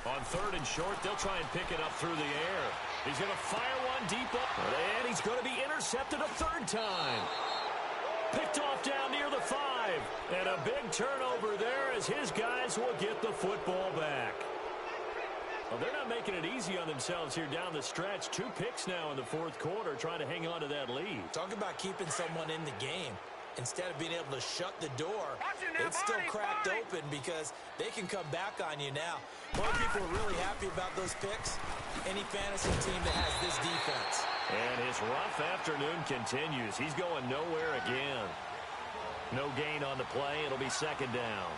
On 3rd and short, they'll try and pick it up through the air. He's going to fire one deep up, and he's going to be intercepted a 3rd time. Picked off down near the 5, and a big turnover there as his guys will get the football back. Well, they're not making it easy on themselves here down the stretch. 2 picks now in the 4th quarter, trying to hang on to that lead. Talk about keeping someone in the game. Instead of being able to shut the door, it's still cracked open because they can come back on you now. More people are really happy about those picks. Any fantasy team that has this defense. And his rough afternoon continues. He's going nowhere again. No gain on the play. It'll be 2nd down.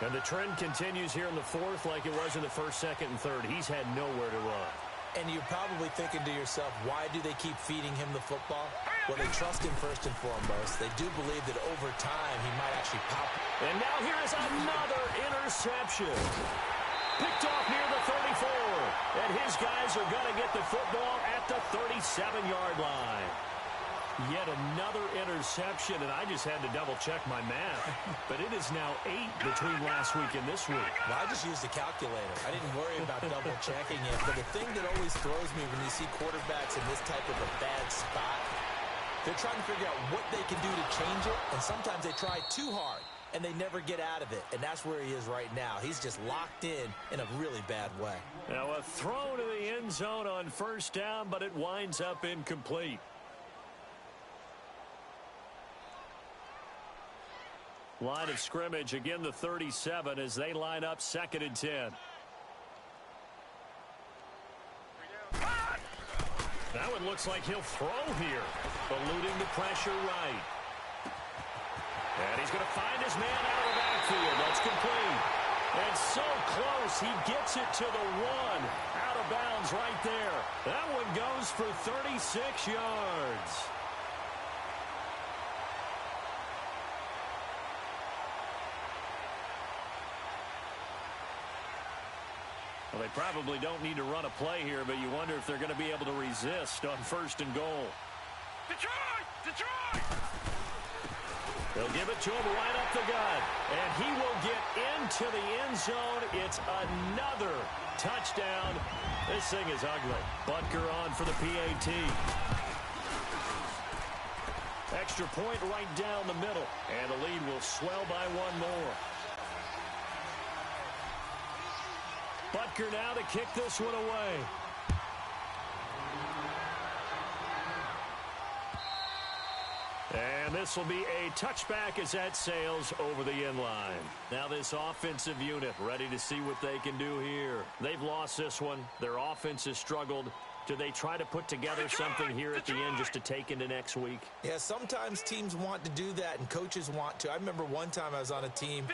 And the trend continues here in the 4th like it was in the 1st, 2nd, and 3rd. He's had nowhere to run. And you're probably thinking to yourself, why do they keep feeding him the football? Well, they trust him first and foremost. They do believe that over time he might actually pop. And now here is another interception. Picked off near the 34. And his guys are going to get the football at the 37-yard line. Yet another interception, and I just had to double-check my math. But it is now 8 between last week and this week. Well, I just used a calculator. I didn't worry about double-checking it. But the thing that always throws me when you see quarterbacks in this type of a bad spot, they're trying to figure out what they can do to change it, and sometimes they try too hard, and they never get out of it. And that's where he is right now. He's just locked in a really bad way. Now a throw to the end zone on 1st down, but it winds up incomplete. Line of scrimmage, again the 37 as they line up 2nd and 10. That one looks like he'll throw here, eluding the pressure right. And he's going to find his man out of the backfield. That's complete. And so close, he gets it to the 1. Out of bounds right there. That one goes for 36 yards. Well, they probably don't need to run a play here, but you wonder if they're going to be able to resist on 1st and goal. Detroit! Detroit! They'll give it to him right up the gut, and he will get into the end zone. It's another touchdown. This thing is ugly. Butker on for the PAT. Extra point right down the middle. And the lead will swell by one more. Butker now to kick this one away. And this will be a touchback as that sails over the end line. Now this offensive unit ready to see what they can do here. They've lost this one. Their offense has struggled. Do they try to put together something here at the end just to take into next week? Yeah, sometimes teams want to do that and coaches want to. I remember one time I was on a team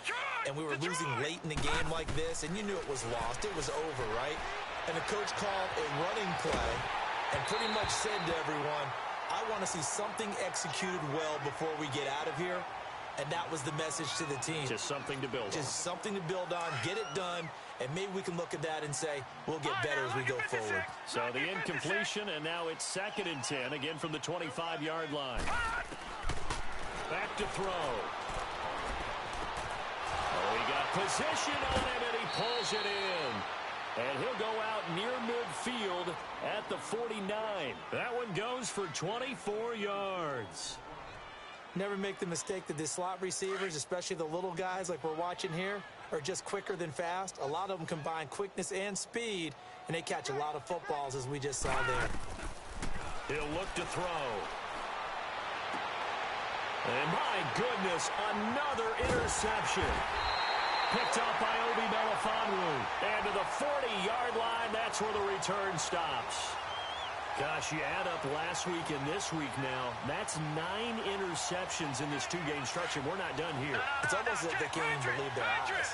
and we were losing late in the game like this, and you knew it was lost. It was over, right? And the coach called a running play and pretty much said to everyone, I want to see something executed well before we get out of here. And that was the message to the team. Just something to build on. Just something to build on, get it done, and maybe we can look at that and say, we'll get better as we go forward. So the incompletion, and now it's 2nd and 10, again from the 25-yard line. Back to throw. Oh, he got position on him, and he pulls it in. And he'll go out near midfield at the 49. That one goes for 24 yards. Never make the mistake that the slot receivers, especially the little guys like we're watching here, are just quicker than fast. A lot of them combine quickness and speed, and they catch a lot of footballs, as we just saw there. He'll look to throw. And my goodness, another interception. Picked up by Obi Melifonwu. And to the 40-yard line, that's where the return stops. Gosh, you add up last week and this week now, that's 9 interceptions in this 2-game stretch, and we're not done here. It's almost like they can't even believe their eyes.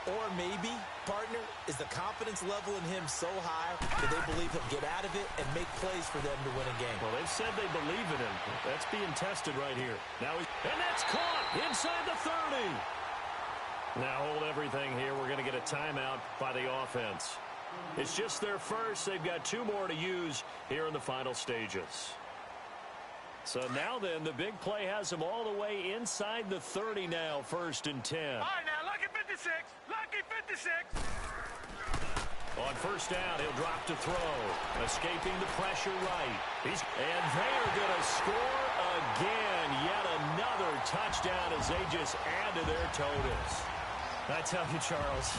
Or maybe, partner, is the confidence level in him so high that they believe he'll get out of it and make plays for them to win a game. Well, they've said they believe in him. That's being tested right here. And that's caught inside the 30. Now hold everything here. We're going to get a timeout by the offense. It's just their first. They've got 2 more to use here in the final stages. So now then, the big play has them all the way inside the 30 now, 1st and 10. All right, now, lucky 56. Lucky 56. On 1st down, he'll drop to throw. Escaping the pressure right. And they are going to score again. Yet another touchdown as they just add to their totals. I tell you, Charles,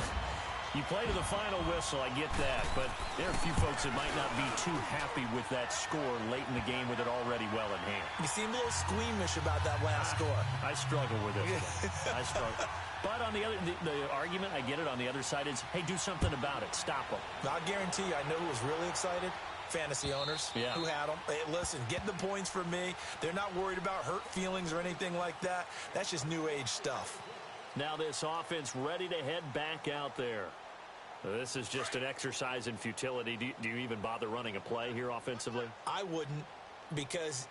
you play to the final whistle, I get that, but there are a few folks that might not be too happy with that score late in the game with it already well in hand. You seem a little squeamish about that last score. I struggle with it. I struggle. But on the argument, I get it, on the other side is, hey, do something about it. Stop them. I guarantee you, I know who was really excited. Fantasy owners who had them. Hey, listen, get the points for me. They're not worried about hurt feelings or anything like that. That's just new age stuff. Now this offense ready to head back out there. This is just an exercise in futility. Do you even bother running a play here offensively? I wouldn't, because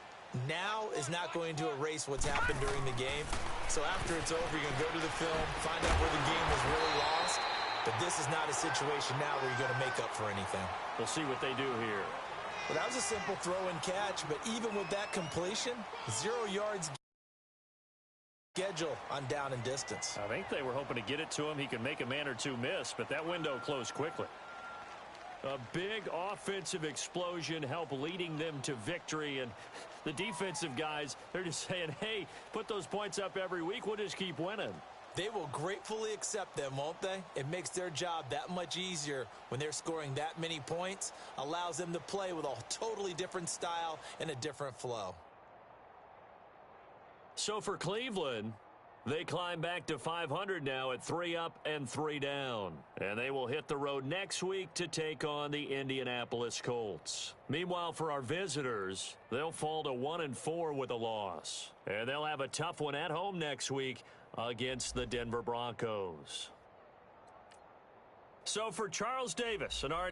now is not going to erase what's happened during the game. So after it's over, you're going to go to the film, find out where the game was really lost. But this is not a situation now where you're going to make up for anything. We'll see what they do here. Well, that was a simple throw and catch, but even with that completion, 0 yards schedule on down and distance. I think they were hoping to get it to him. He could make a man or two miss, but that window closed quickly. A big offensive explosion helped leading them to victory, and the defensive guys, they're just saying, hey, put those points up every week. We'll just keep winning. They will gratefully accept them, won't they? It makes their job that much easier when they're scoring that many points, allows them to play with a totally different style and a different flow. So for Cleveland, they climb back to 500 now at 3 up and 3 down. And they will hit the road next week to take on the Indianapolis Colts. Meanwhile, for our visitors, they'll fall to 1-4 with a loss. And they'll have a tough one at home next week against the Denver Broncos. So for Charles Davis and our